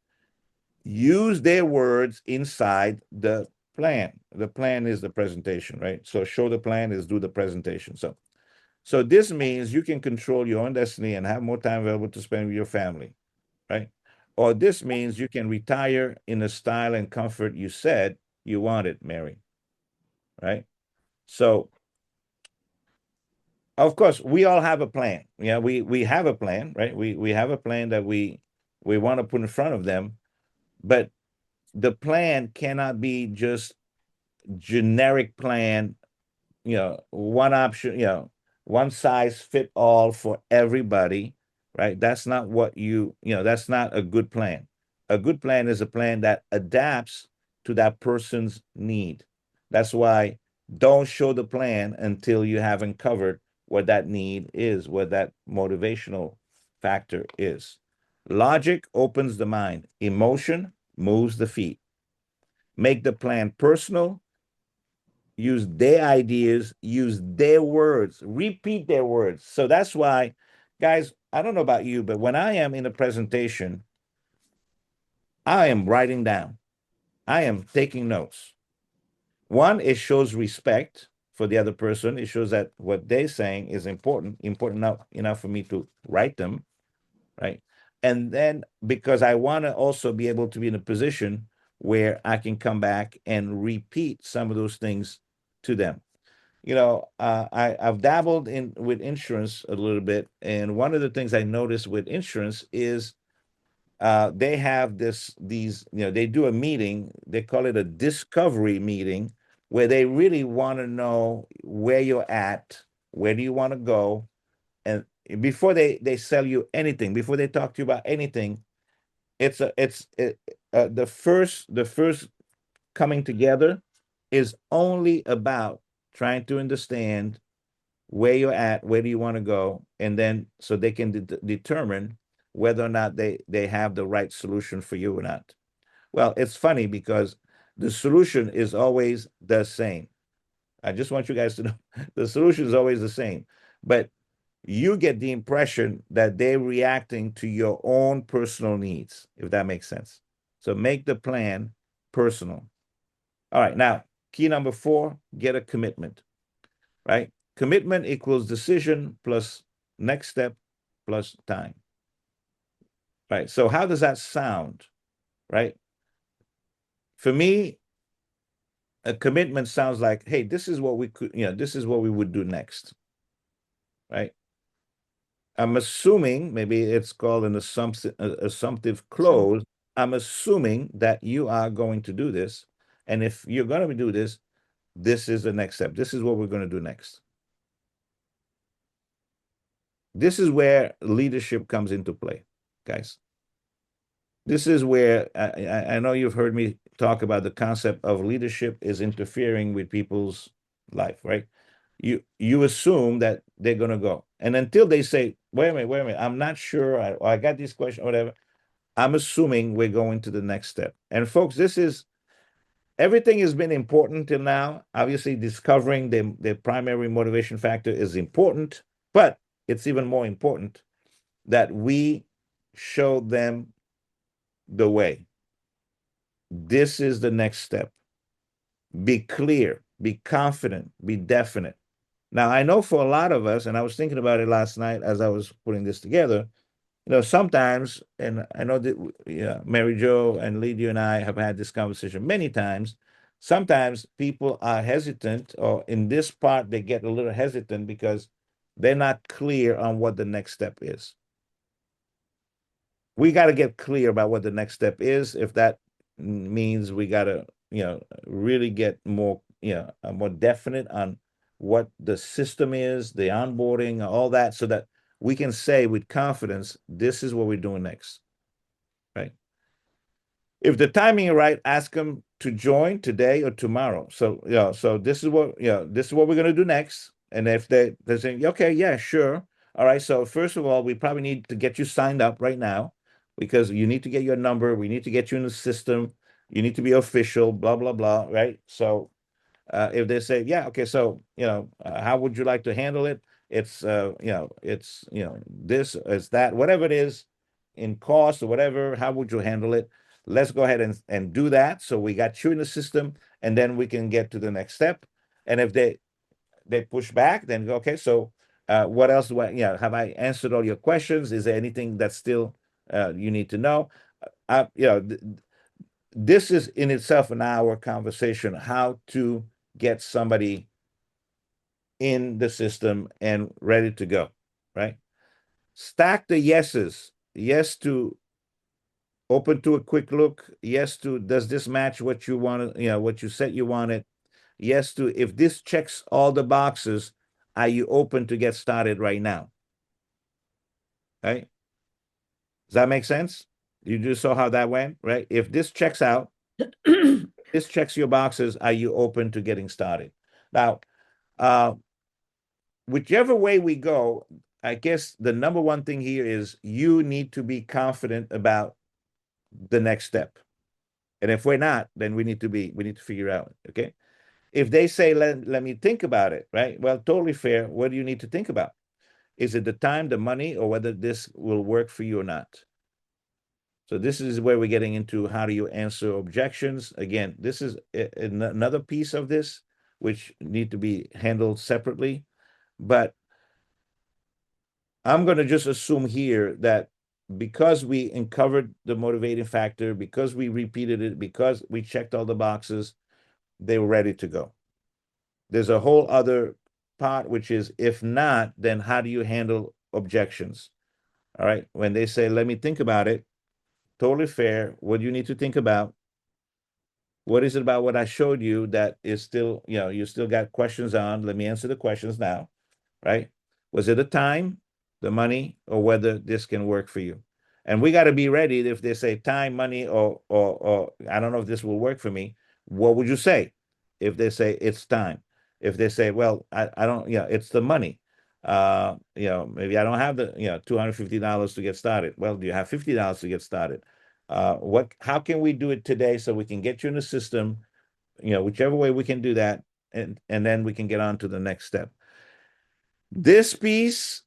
Speaker 3: Use their words inside the plan. The plan is the presentation, right? So show the plan is do the presentation. So this means you can control your own destiny and have more time available to spend with your family, right? Or this means you can retire in the style and comfort you said you wanted, Mary, right? So, of course, we all have a plan. Yeah, we have a plan, right? We have a plan that we want to put in front of them, but the plan cannot be just generic plan, one option, one size fit all for everybody, right? That's not that's not a good plan. A good plan is a plan that adapts to that person's need. That's why don't show the plan until you haven't covered what that need is, what that motivational factor is. Logic opens the mind, emotion moves the feet. Make the plan personal, use their ideas, use their words, repeat their words. So that's why, guys, I don't know about you, but when I am in a presentation, I am writing down, I am taking notes. One, it shows respect for the other person. It shows that what they're saying is important enough for me to write them, right? And then because I want to also be able to be in a position where I can come back and repeat some of those things to them. I've dabbled in with insurance a little bit, and one of the things I noticed with insurance is they have they do a meeting, they call it a discovery meeting, where they really want to know where you're at, where do you want to go, and before they sell you anything, before they talk to you about anything, the first coming together is only about trying to understand where you're at, where do you want to go, and then so they can determine whether or not they have the right solution for you or not. Well, it's funny because the solution is always the same. I just want you guys to know the solution is always the same, but you get the impression that they're reacting to your own personal needs, if that makes sense. So make the plan personal. All right, now, key number 4, get a commitment, right? Commitment equals decision plus next step plus time, right? So how does that sound, right? For me, a commitment sounds like, hey, this is what we could, this is what we would do next, right? I'm assuming, maybe it's called an assumptive clause. I'm assuming that you are going to do this. And if you're going to do this, this is the next step. This is what we're going to do next. This is where leadership comes into play, guys. This is where I know you've heard me talk about the concept of leadership is interfering with people's life, right? You assume that they're going to go. And until they say, wait a minute, I'm not sure, I got this question, whatever, I'm assuming we're going to the next step. And folks, everything has been important till now. Obviously, discovering the primary motivation factor is important, but it's even more important that we show them the way. This is the next step. Be clear, be confident, be definite. Now, I know for a lot of us, and I was thinking about it last night as I was putting this together, sometimes, and I know that Mary Jo and Lydia and I have had this conversation many times. Sometimes people are hesitant, or in this part, they get a little hesitant because they're not clear on what the next step is. We got to get clear about what the next step is. If that means we got to, really get more, more definite on what the system is, the onboarding, all that, so that we can say with confidence, this is what we're doing next, right? If the timing is right, ask them to join today or tomorrow. So, so this is what, this is what we're going to do next. And if they're saying, okay, yeah, sure. All right. So first of all, we probably need to get you signed up right now because you need to get your number. We need to get you in the system. You need to be official, blah, blah, blah. Right. So if they say, yeah, okay, so, how would you like to handle it? It's, this, it's that, whatever it is in cost or whatever, how would you handle it? Let's go ahead and do that. So we got you in the system, and then we can get to the next step. And if they push back, then go, okay, so what else do have I answered all your questions? Is there anything that still you need to know? This is in itself an hour conversation, how to get somebody in the system and ready to go, right? Stack the yeses. Yes to open to a quick look. Yes to, does this match what you want, what you said you wanted? Yes to, if this checks all the boxes, are you open to get started right now? Right? Does that make sense? You just saw how that went, right? If this checks out, this checks your boxes, are you open to getting started? Now, whichever way we go, I guess the number one thing here is you need to be confident about the next step. And if we're not, then we need to figure out, okay? If they say, let me think about it, right? Well, totally fair. What do you need to think about? Is it the time, the money, or whether this will work for you or not? So this is where we're getting into how do you answer objections. Again, this is another piece of this, which need to be handled separately. But I'm going to just assume here that because we uncovered the motivating factor, because we repeated it, because we checked all the boxes, they were ready to go. There's a whole other part, which is if not, then how do you handle objections? All right. When they say, let me think about it, totally fair. What do you need to think about? What is it about what I showed you that is still, you still got questions on? Let me answer the questions now, right? Was it the time, the money, or whether this can work for you? And we got to be ready if they say time, money, or I don't know if this will work for me. What would you say if they say it's time? If they say, well, I don't, it's the money. Maybe I don't have the, $250 to get started. Well, do you have $50 to get started? How can we do it today so we can get you in the system, whichever way we can do that, and then we can get on to the next step. This piece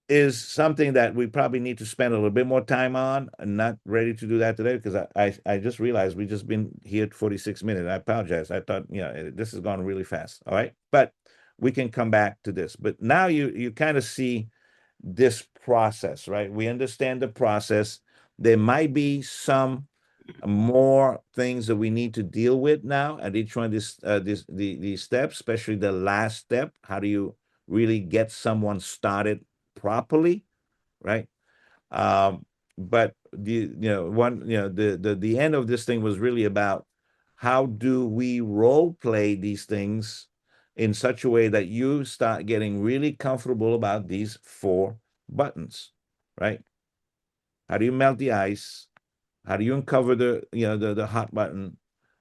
Speaker 3: is something that we probably need to spend a little bit more time on. I'm not ready to do that today because I just realized we just been here 46 minutes. I apologize. I thought, this has gone really fast. All right. But we can come back to this. But now you kind of see this process, right? We understand the process. There might be some more things that we need to deal with now at each one of these steps, especially the last step. How do you really get someone started properly, right? But the end of this thing was really about how do we role play these things in such a way that you start getting really comfortable about these 4 buttons, right? How do you melt the ice? How do you uncover the hot button?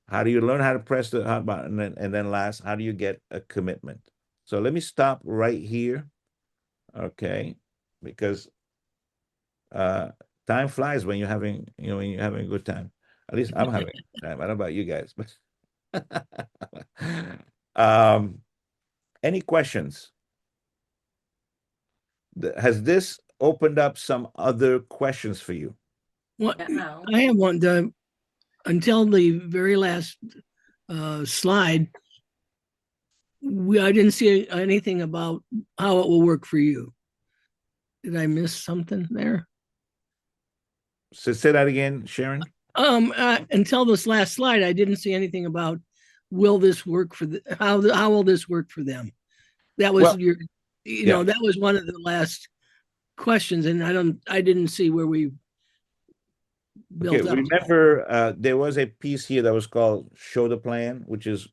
Speaker 3: How do you learn how to press the hot button? And then last, how do you get a commitment? So let me stop right here. Okay. Because time flies when you're having, a good time. At least I'm having a good time. I don't know about you guys, but any questions? Has this opened up some other questions for you?
Speaker 5: Well, I have one. Until the very last slide, I didn't see anything about how it will work for you. Did I miss something there?
Speaker 3: So say that again, Sharon.
Speaker 5: Until this last slide, I didn't see anything about will this work for how will this work for them? That was that was one of the last questions, and I didn't see where we built up.
Speaker 3: Remember, there was a piece here that was called show the plan, which is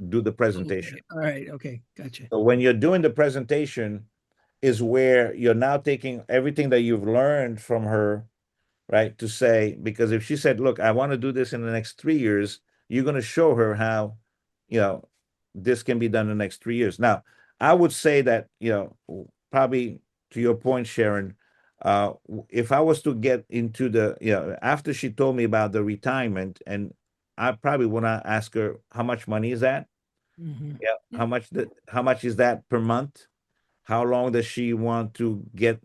Speaker 3: do the presentation.
Speaker 5: Okay. All right. Okay. Gotcha.
Speaker 3: So when you're doing the presentation is where you're now taking everything that you've learned from her, right? To say, because if she said, look, I want to do this in the next 3 years, you're going to show her how, this can be done in the next 3 years. Now, I would say that, probably to your point, Sharon, if I was to get into after she told me about the retirement, and I probably want to ask her, how much money is that?
Speaker 5: Mhm.
Speaker 3: Yeah. How much is that per month? How long does she want to get,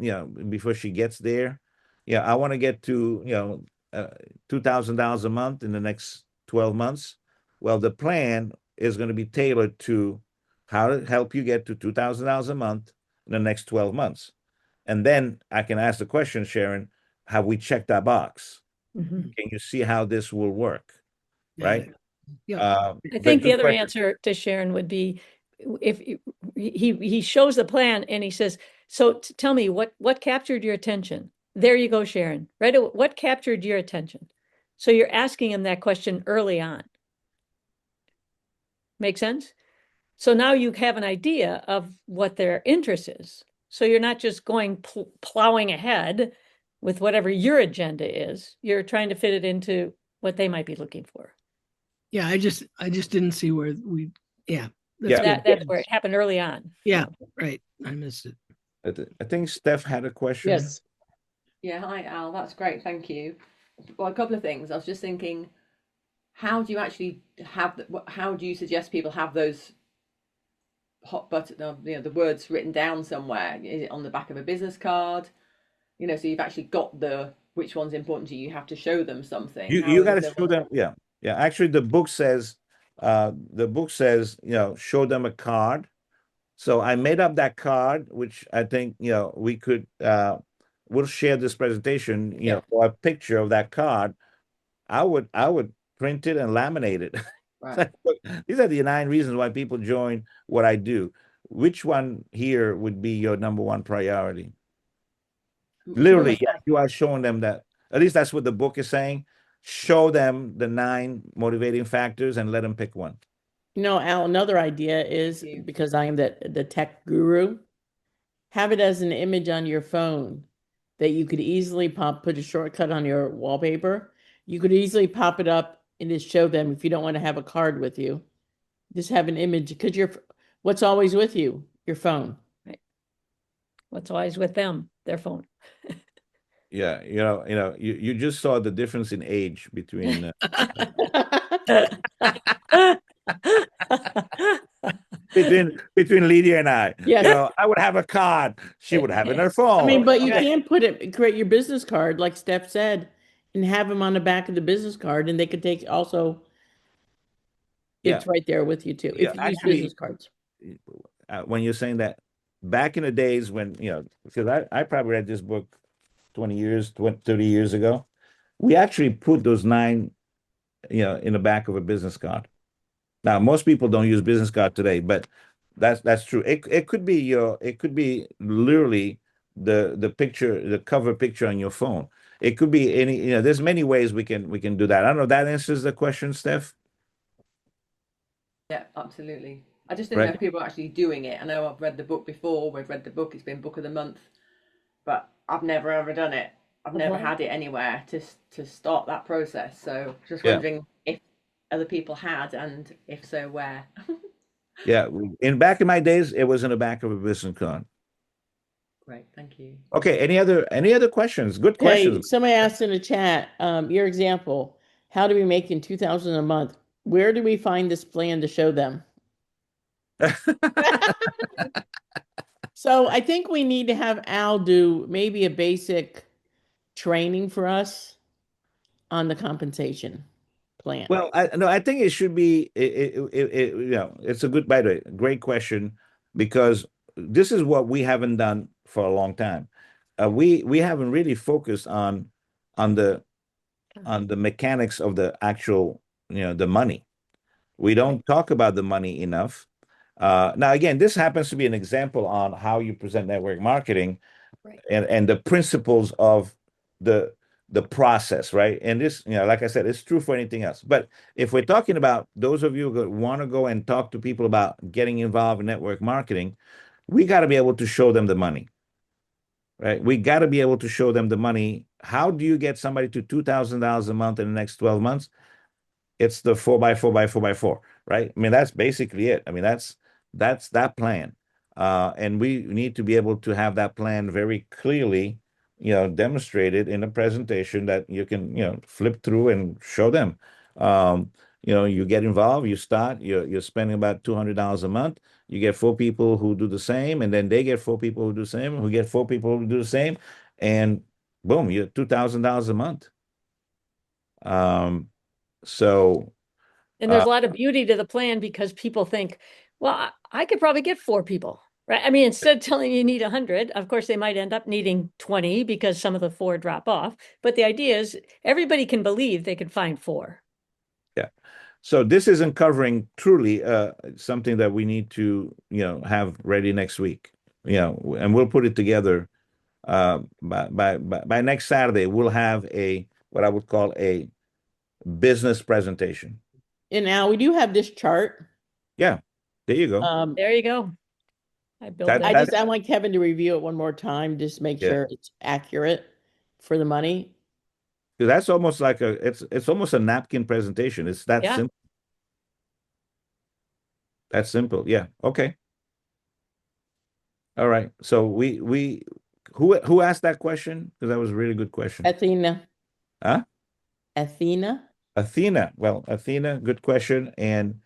Speaker 3: before she gets there? Yeah, I want to get to, $2,000 a month in the next 12 months. Well, the plan is going to be tailored to how to help you get to $2,000 a month in the next 12 months. And then I can ask the question, Sharon, have we checked that box?
Speaker 2: Mhm.
Speaker 3: Can you see how this will work?
Speaker 5: Got
Speaker 3: Right?
Speaker 5: it. Yeah.
Speaker 2: I think the
Speaker 3: good
Speaker 2: other
Speaker 3: question.
Speaker 2: answer to Sharon would be if he shows the plan and he says, so tell me what captured your attention? There you go, Sharon. Right? What captured your attention? So you're asking him that question early on. Make sense? So now you have an idea of what their interest is. So you're not just going plowing ahead with whatever your agenda is. You're trying to fit it into what they might be looking for.
Speaker 5: Yeah. I just didn't see where we. Yeah. That's good.
Speaker 2: That's where it happened early on.
Speaker 5: Yeah, right. I missed it.
Speaker 3: I think Steph had a question.
Speaker 6: Yes. Yeah, hi Al, that's great, thank you. Well, a couple of things. I was just thinking, how do you actually how do you suggest people have those hot button, the words written down somewhere? Is it on the back of a business card? So you've actually got which one's important to you. You have to show them something.
Speaker 3: You got to show them. Yeah. Yeah. Actually, the book says, show them a card. So I made up that card, which I think, we could, we'll share this presentation, or a picture of that card. I would print it and laminate it.
Speaker 6: Right.
Speaker 3: These are the 9 reasons why people join what I do. Which one here would be your number one priority? Literally, yeah, you are showing them that. At least that's what the book is saying. Show them the 9 motivating factors and let them pick one.
Speaker 1: Al, another idea is, because I am the tech guru, have it as an image on your phone that you could easily put a shortcut on your wallpaper. You could easily pop it up and just show them if you don't want to have a card with you. Just have an image, because what's always with you? Your phone.
Speaker 2: Right. What's always with them? Their phone.
Speaker 3: Yeah, you just saw the difference in age between between Lydia and I.
Speaker 1: Yes.
Speaker 3: I would have a card. She would have it in her phone.
Speaker 1: I mean, but you can create your business card, like Steph said, and have them on the back of the business card, and they could take also. It's right there with you too. If you use business cards.
Speaker 3: When you're saying that, back in the days when, because I probably read this book 20 years, 30 years ago, we actually put those 9, in the back of a business card. Now, most people don't use business card today, but that's true. It could be literally the picture, the cover picture on your phone. It could be any, there's many ways we can do that. I don't know if that answers the question, Steph.
Speaker 6: Yeah, absolutely. I just didn't know if people are actually doing it. I know I've read the book before. We've read the book. It's been book of the month, but I've never ever done it. I've never had it anywhere to start that process. So just wondering if other people had, and if so, where.
Speaker 3: Yeah, back in my days, it was in the back of a business card.
Speaker 6: Great, thank you.
Speaker 3: Okay, any other questions? Good questions.
Speaker 1: Somebody asked in the chat, your example, how do we make in 2,000 a month? Where do we find this plan to show them? So I think we need to have Al do maybe a basic training for us on the compensation plan.
Speaker 3: Well, I think it should be, it's a good, by the way, great question, because this is what we haven't done for a long time. We haven't really focused on the mechanics of the actual, the money. We don't talk about the money enough. Now, again, this happens to be an example on how you present network marketing, and the principles of the process, right? And this, like I said, it's true for anything else. But if we're talking about those of you who want to go and talk to people about getting involved in network marketing, we got to be able to show them the money, right? We got to be able to show them the money. How do you get somebody to $2,000 a month in the next 12 months? It's the 4x4x4x4, right? I mean, that's basically it. I mean, that's that plan. And we need to be able to have that plan very clearly, demonstrated in a presentation that you can, flip through and show them. You get involved, you start, you're spending about $200 a month. You get 4 people who do the same, and then they get 4 people who do the same, who get 4 people who do the same, and boom, you're $2,000 a month.
Speaker 2: And there's a lot of beauty to the plan, because people think, well, I could probably get 4 people, right? I mean, instead of telling you need 100, of course, they might end up needing 20 because some of the 4 drop off. But the idea is everybody can believe they can find 4.
Speaker 3: Yeah. So this isn't covering truly something that we need to, have ready next week, and we'll put it together by next Saturday. We'll have what I would call a business presentation.
Speaker 1: And now we do have this chart.
Speaker 3: Yeah, there you go.
Speaker 2: There you go.
Speaker 1: I want Kevin to review it one more time, just make sure it's accurate for the money.
Speaker 3: That's almost like it's almost a napkin presentation. It's that simple. That's simple. Yeah. Okay. All right. So who asked that question? Because that was a really good question.
Speaker 1: Athena.
Speaker 3: Huh?
Speaker 1: Athena.
Speaker 3: Athena. Well, Athena, good question. And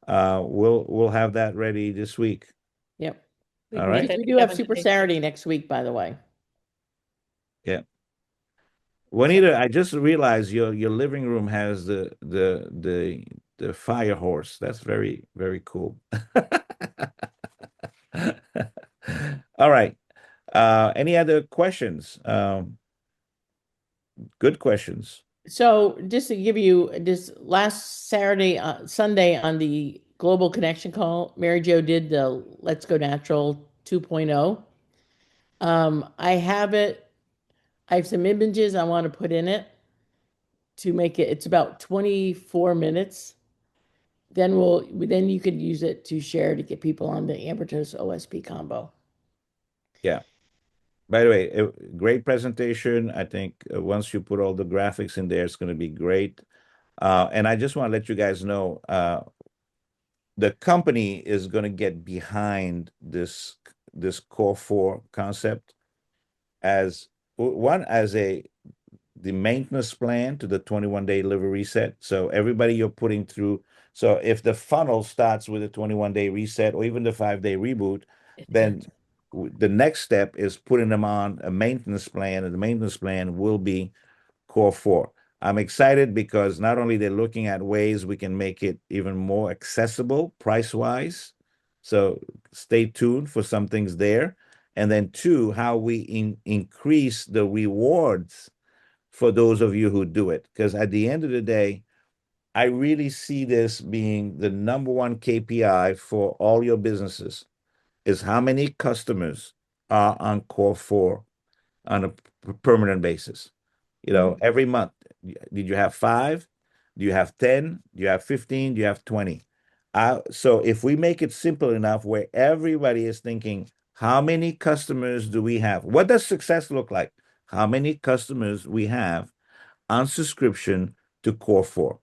Speaker 3: we'll have that ready this week.
Speaker 1: Yep.
Speaker 2: We
Speaker 3: All
Speaker 2: can get
Speaker 3: right.
Speaker 1: Because
Speaker 2: that
Speaker 1: we
Speaker 2: to
Speaker 1: do have
Speaker 2: Kevin
Speaker 1: Super
Speaker 2: today.
Speaker 1: Saturday next week, by the way.
Speaker 3: Yeah.
Speaker 1: So
Speaker 3: Juanita, I just realized your living room has the fire horse. That's very, very cool. All right. Any other questions? Good questions.
Speaker 1: So just to give you this last Saturday, Sunday on the Global Connection call, Mary Jo did the Let's Go Natural 2.0. I have it. I have some images I want to put in it to make it. It's about 24 minutes. Then you could use it to share to get people on the Ambertos OSP combo.
Speaker 3: Yeah. By the way, great presentation. I think once you put all the graphics in there, it's going to be great. And I just want to let you guys know, the company is going to get behind this core four concept as one as the maintenance plan to the 21-day liver reset. So everybody you're putting through. So if the funnel starts with a 21-day reset or even the 5-day reboot, then the next step is putting them on a maintenance plan, and the maintenance plan will be core four. I'm excited because not only they're looking at ways we can make it even more accessible price wise. So stay tuned for some things there. And then two, how we increase the rewards for those of you who do it. Because at the end of the day, I really see this being the number one KPI for all your businesses is how many customers are on core four on a permanent basis. Every month. Did you have 5? Do you have 10? Do you have 15? Do you have 20? So if we make it simple enough where everybody is thinking, how many customers do we have? What does success look like? How many customers we have on subscription to Core 4?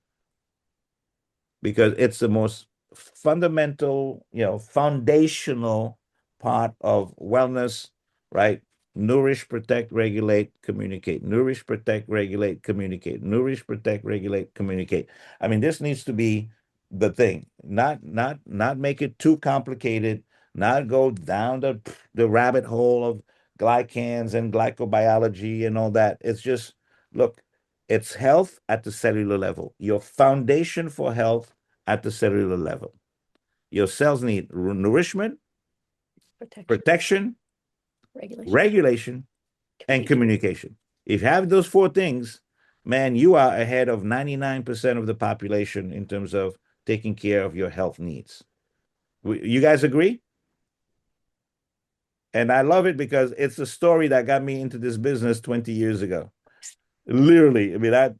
Speaker 3: Because it's the most fundamental, foundational part of wellness, right? Nourish, protect, regulate, communicate. Nourish, protect, regulate, communicate. Nourish, protect, regulate, communicate. I mean, this needs to be the thing. Not make it too complicated. Not go down the rabbit hole of glycans and glycobiology and all that. It's just look. It's health at the cellular level. Your foundation for health at the cellular level. Your cells need nourishment, protection, regulation, and communication. If you have those 4 things, man, you are ahead of 99% of the population in terms of taking care of your health needs. You guys agree? And I love it because it's a story that got me into this business 20 years ago. Literally. I mean, I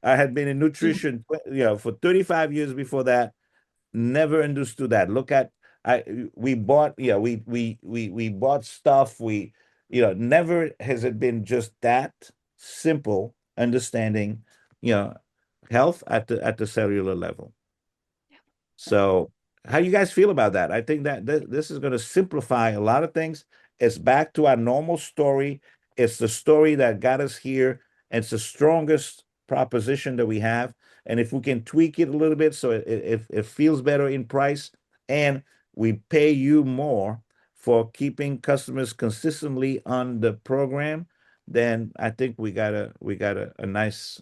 Speaker 3: had been in nutrition, for 35 years before that. Never understood that. Look at we bought, we bought stuff. Never has it been just that simple understanding, you know, health at the cellular level. So, how do you guys feel about that? I think that this is going to simplify a lot of things. It's back to our normal story. It's the story that got us here. It's the strongest proposition that we have. And if we can tweak it a little bit so it feels better in price, and we pay you more for keeping customers consistently on the program, then I think we got a nice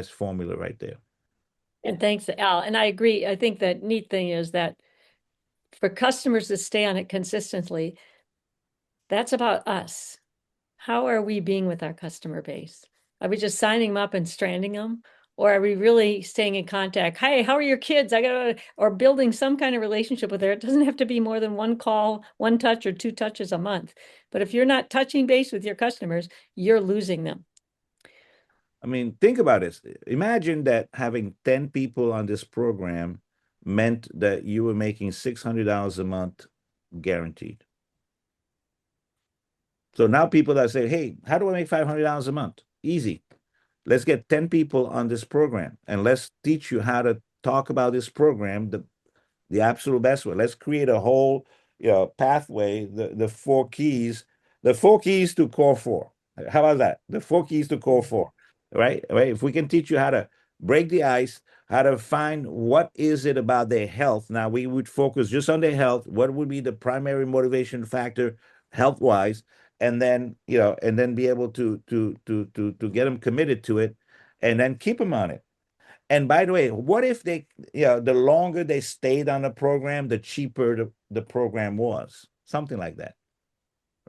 Speaker 3: formula right there.
Speaker 2: And thanks, Al. And I agree. I think that neat thing is that for customers to stay on it consistently, that's about us. How are we being with our customer base? Are we just signing them up and stranding them? Or are we really staying in contact? Hey, how are your kids? Or building some kind of relationship with her. It doesn't have to be more than one call, one touch, or 2 touches a month. But if you're not touching base with your customers, you're losing them.
Speaker 3: I mean, think about this. Imagine that having 10 people on this program meant that you were making $600 a month guaranteed. So now people that say, hey, how do I make $500 a month? Easy. Let's get 10 people on this program and let's teach you how to talk about this program the absolute best way. Let's create a whole, pathway, the 4 keys, to core four. How about that? The 4 keys to core four, right? Right. If we can teach you how to break the ice, how to find what is it about their health. Now we would focus just on their health. What would be the primary motivation factor health wise? And then, and then be able to get them committed to it and then keep them on it. And by the way, what if they, the longer they stayed on the program, the cheaper the program was, something like that,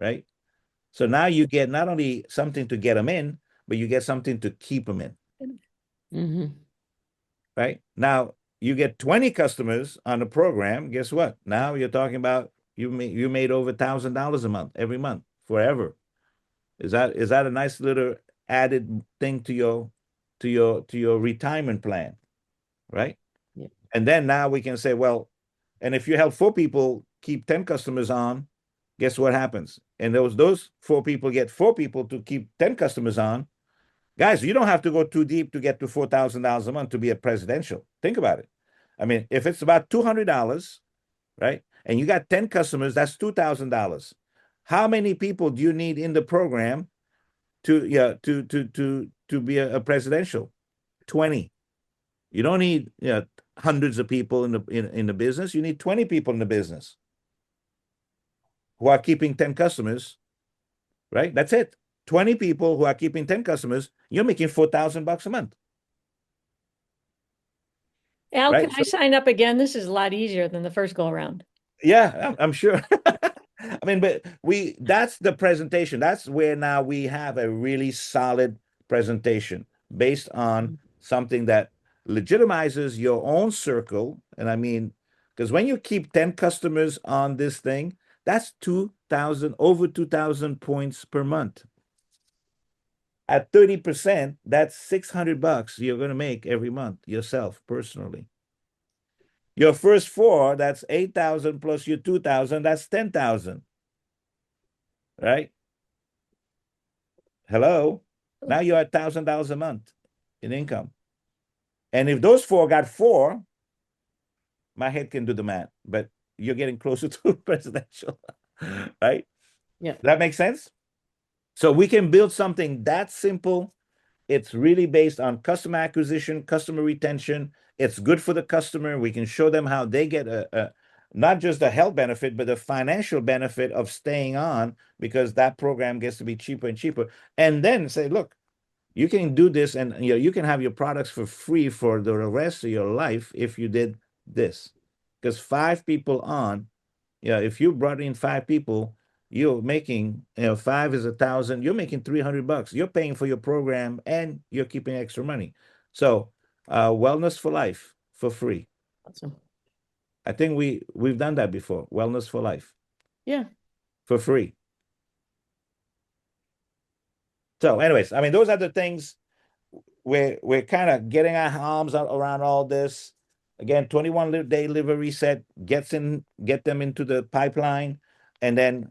Speaker 3: right? So now you get not only something to get them in, but you get something to keep them in,
Speaker 1: Mm-hmm.
Speaker 3: right? Now you get 20 customers on the program. Guess what? Now you're talking about you made over $1,000 a month every month forever. Is that a nice little added thing to your retirement plan, right?
Speaker 1: Yeah.
Speaker 3: And then now we can say, well, and if you help 4 people keep 10 customers on, guess what happens? And those 4 people get 4 people to keep 10 customers on. Guys, you don't have to go too deep to get to $4,000 a month to be a presidential. Think about it. I mean, if it's about $200, right? And you got 10 customers, that's $2,000. How many people do you need in the program to be a presidential? 20. You don't need hundreds of people in the business. You need 20 people in the business who are keeping 10 customers, right? That's it. 20 people who are keeping 10 customers, you're making $4,000 a month.
Speaker 2: Al,
Speaker 3: Right?
Speaker 2: can I sign up again? This is a lot easier than the first go around.
Speaker 3: Yeah, I'm sure. I mean, but that's the presentation. That's where now we have a really solid presentation based on something that legitimizes your own circle. And I mean, because when you keep 10 customers on this thing, that's 2,000, over 2,000 points per month. At 30%, that's $600 you're going to make every month yourself personally. Your first 4, that's 8,000 plus your 2,000, that's 10,000. Right? Hello. Now you're at $1,000 a month in income. And if those 4 got 4, my head can do the math, but you're getting closer to presidential, right?
Speaker 1: Yeah.
Speaker 3: Does that make sense? So we can build something that simple. It's really based on customer acquisition, customer retention. It's good for the customer. We can show them how they get not just the health benefit, but the financial benefit of staying on, because that program gets to be cheaper and cheaper. And then say, look, you can do this, and you can have your products for free for the rest of your life if you did this. Because 5 people on, if you brought in 5 people, you're making, 5 is 1,000, you're making $300. You're paying for your program and you're keeping extra money. So wellness for life for free.
Speaker 1: Awesome.
Speaker 3: I think we've done that before. Wellness for life
Speaker 1: Yeah.
Speaker 3: for free. So anyways, I mean, those are the things we're kind of getting our arms around all this. Again, 21-day liver reset get them into the pipeline, and then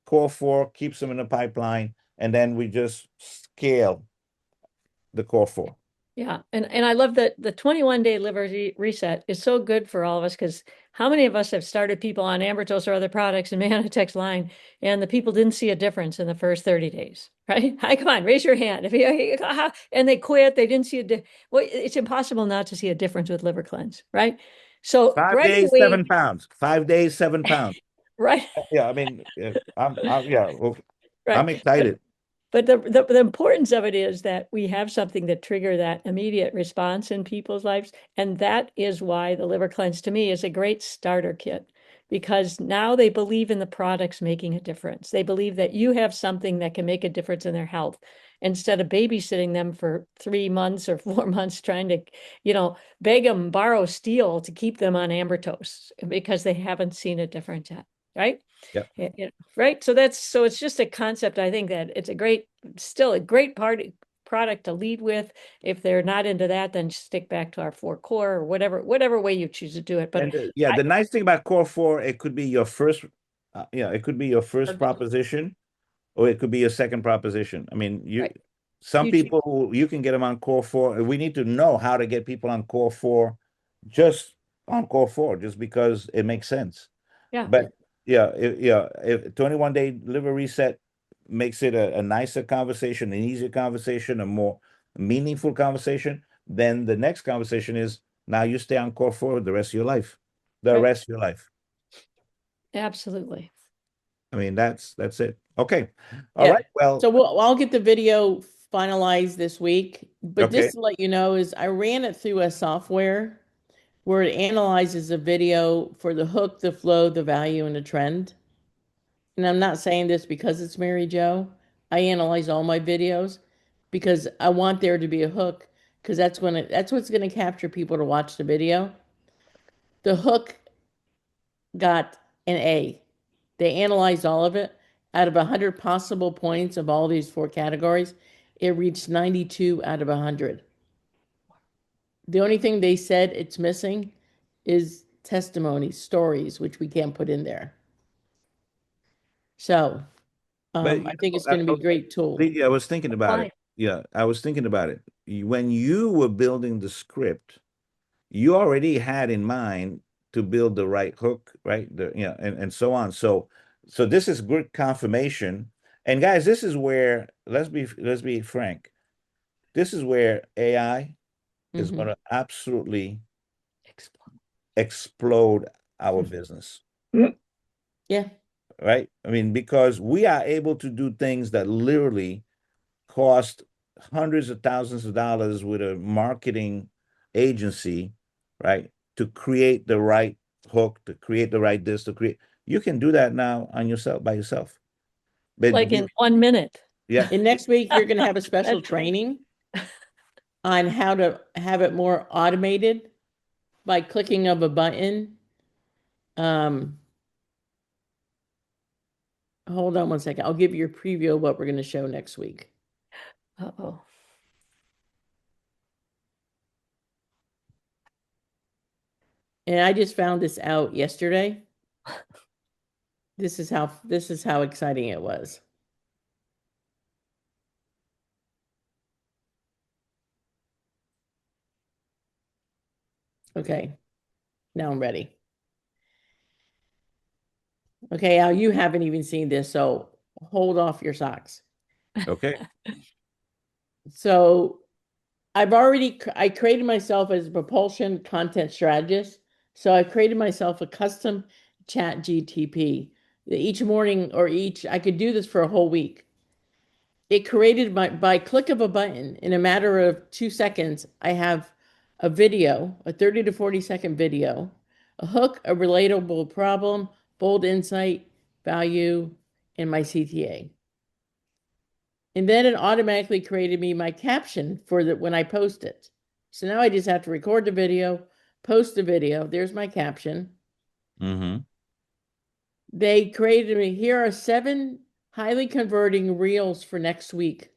Speaker 3: core 4 keeps them in the pipeline, and then we just scale the core 4.
Speaker 2: Yeah. And I love that the 21-day liver reset is so good for all of us, because how many of us have started people on Ambertos or other products in Mannatech's line, and the people didn't see a difference in the first 30 days, right? Hi, come on, raise your hand. If you, and they quit, they didn't see well, it's impossible not to see a difference with liver cleanse, right? So
Speaker 3: 5
Speaker 2: right
Speaker 3: days,
Speaker 2: away,
Speaker 3: 7 pounds. 5 days, 7 pounds.
Speaker 2: right,
Speaker 3: Yeah, I mean, well,
Speaker 2: right.
Speaker 3: I'm excited.
Speaker 2: But the importance of it is that we have something that trigger that immediate response in people's lives. And that is why the liver cleanse to me is a great starter kit, because now they believe in the products making a difference. They believe that you have something that can make a difference in their health, instead of babysitting them for 3 months or 4 months, trying to, beg them, borrow, steal to keep them on Ambertos because they haven't seen a difference yet. Right.
Speaker 3: Yeah.
Speaker 2: Right. So it's just a concept. I think that it's still a great product to lead with. If they're not into that, then stick back to our 4 core or whatever way you choose to do it. But
Speaker 3: And the nice thing about core 4, it could be your first, it could be your first proposition, or it could be your second proposition. I mean,
Speaker 2: right.
Speaker 3: some people, you can get them on core 4. We need to know how to get people on core 4 just Encore 4 just because it makes sense.
Speaker 2: Yeah.
Speaker 3: But if 21 day liver reset makes it a nicer conversation, an easier conversation, a more meaningful conversation, then the next conversation is now you stay on core 4 the rest of your life. The
Speaker 2: Right.
Speaker 3: rest of your life.
Speaker 2: Absolutely.
Speaker 3: I mean, that's it. Okay. All
Speaker 1: Yeah.
Speaker 3: right. Well,
Speaker 1: So I'll get the video finalized this week. But
Speaker 3: okay.
Speaker 1: just to let you know, is I ran it through a software where it analyzes a video for the hook, the flow, the value, and the trend. And I'm not saying this because it's Mary Jo. I analyze all my videos because I want there to be a hook because that's what's going to capture people to watch the video. The hook got an A. They analyzed all of it. Out of 100 possible points of all these 4 categories, it reached 92 out of 100. The only thing they said it's missing is testimonies, stories, which we can't put in there. So
Speaker 3: But
Speaker 1: I think it's going to be a great tool.
Speaker 3: I was thinking about it. Yeah, I was thinking about it. When you were building the script, you already had in mind to build the right hook, right? And so on. So this is good confirmation. And guys, this is where let's be frank. This is where AI is going to absolutely explode our business.
Speaker 1: Yeah.
Speaker 3: Right? I mean, because we are able to do things that literally cost hundreds of thousands of dollars with a marketing agency, right? To create the right hook, to create the right this, to create. You can do that now on yourself by yourself. But
Speaker 2: Like in 1 minute.
Speaker 3: yeah.
Speaker 1: And next week, you're going to have a special training on how to have it more automated by clicking of a button. Hold on 1 second. I'll give you a preview of what we're going to show next week.
Speaker 2: Uh-oh.
Speaker 1: And I just found this out yesterday. This is how exciting it was. Okay. Now I'm ready. Okay, Al, you haven't even seen this, so hold off your socks.
Speaker 3: Okay.
Speaker 1: So I created myself as a propulsion content strategist. So I created myself a custom chat GTP. Each morning or I could do this for a whole week. It created by click of a button in a matter of 2 seconds. I have a video, a 30 to 40-second video, a hook, a relatable problem, bold insight, value, and my CTA. And then it automatically created me my caption for when I post it. So now I just have to record the video, post the video. There's my caption.
Speaker 3: Mm-hmm.
Speaker 1: They created me. Here are 7 highly converting reels for next week.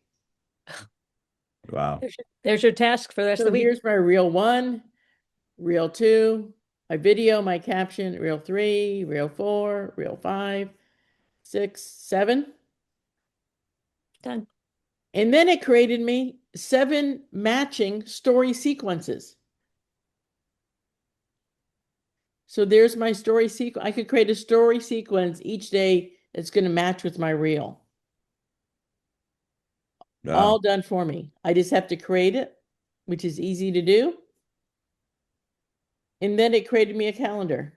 Speaker 3: Wow.
Speaker 2: There's your task for the rest of
Speaker 1: So
Speaker 2: the week.
Speaker 1: here's my reel 1, reel 2, my video, my caption, reel 3, reel 4, reel 5, 6, 7.
Speaker 2: Done.
Speaker 1: And then it created me 7 matching story sequences. So there's my story sequence. I could create a story sequence each day that's going to match with my reel.
Speaker 3: Wow.
Speaker 1: All done for me. I just have to create it, which is easy to do. And then it created me a calendar.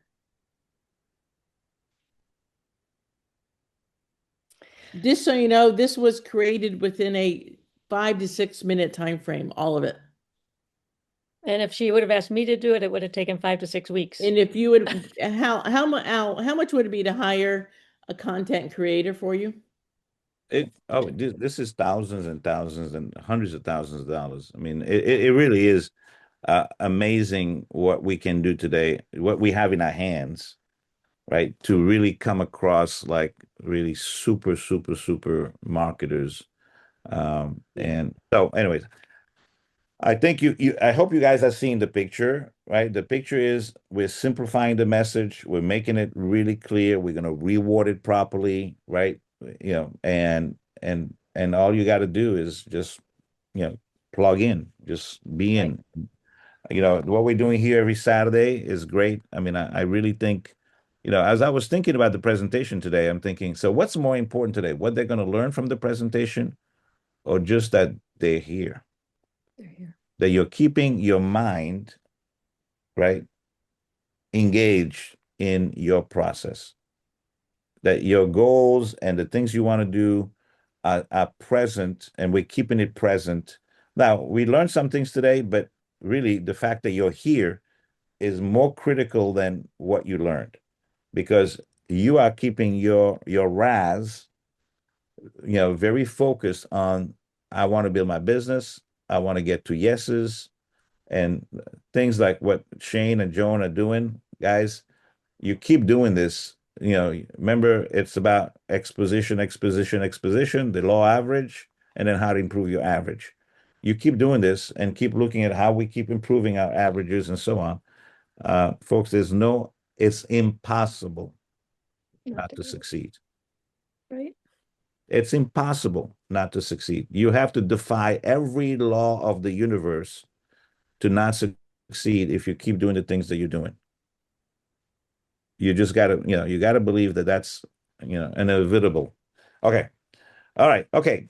Speaker 1: Just so you know, this was created within a 5 to 6 minute time frame, all of it.
Speaker 2: And if she would have asked me to do it, it would have taken 5 to 6 weeks.
Speaker 1: And if you would, how much would it be to hire a content creator for you?
Speaker 3: This is thousands and thousands and hundreds of thousands of dollars. I mean, it really is amazing what we can do today, what we have in our hands, right? To really come across like really super, super, super marketers. And so, anyways, I think I hope you guys are seeing the picture, right? The picture is we're simplifying the message, we're making it really clear, we're gonna reward it properly, right? And all you got to do is just plug in, just be in. What we're doing here every Saturday is great. I mean, I really think, as I was thinking about the presentation today, I'm thinking, so what's more important today? What they're going to learn from the presentation, or just that they're here?
Speaker 2: They're here.
Speaker 3: That you're keeping your mind, right, engaged in your process, that your goals and the things you want to do are present, and we're keeping it present. Now, we learned some things today, but really the fact that you're here is more critical than what you learned, because you are keeping your RAS, very focused on, I want to build my business, I want to get to yeses, and things like what Shane and Joan are doing, guys. You keep doing this. Remember, it's about exposition, exposition, exposition, the law average, and then how to improve your average. You keep doing this and keep looking at how we keep improving our averages and so on. Folks, it's impossible not to succeed.
Speaker 2: Right.
Speaker 3: It's impossible not to succeed. You have to defy every law of the universe to not succeed if you keep doing the things that you're doing. You just gotta, you gotta believe that that's, inevitable. Okay. All right. Okay.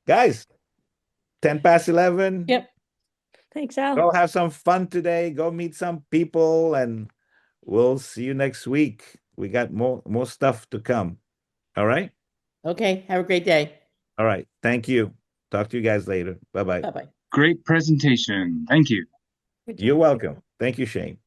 Speaker 3: Guys, 10 past 11.
Speaker 1: Yep.
Speaker 2: Thanks, Al.
Speaker 3: Go have some fun today. Go meet some people, and we'll see you next week. We got more stuff to come. All right.
Speaker 1: Okay. Have a great day.
Speaker 3: All right. Thank you. Talk to you guys later. Bye-bye.
Speaker 1: Bye-bye.
Speaker 7: Great presentation. Thank you.
Speaker 2: Good
Speaker 3: You're
Speaker 2: job.
Speaker 3: welcome. Thank you, Shane.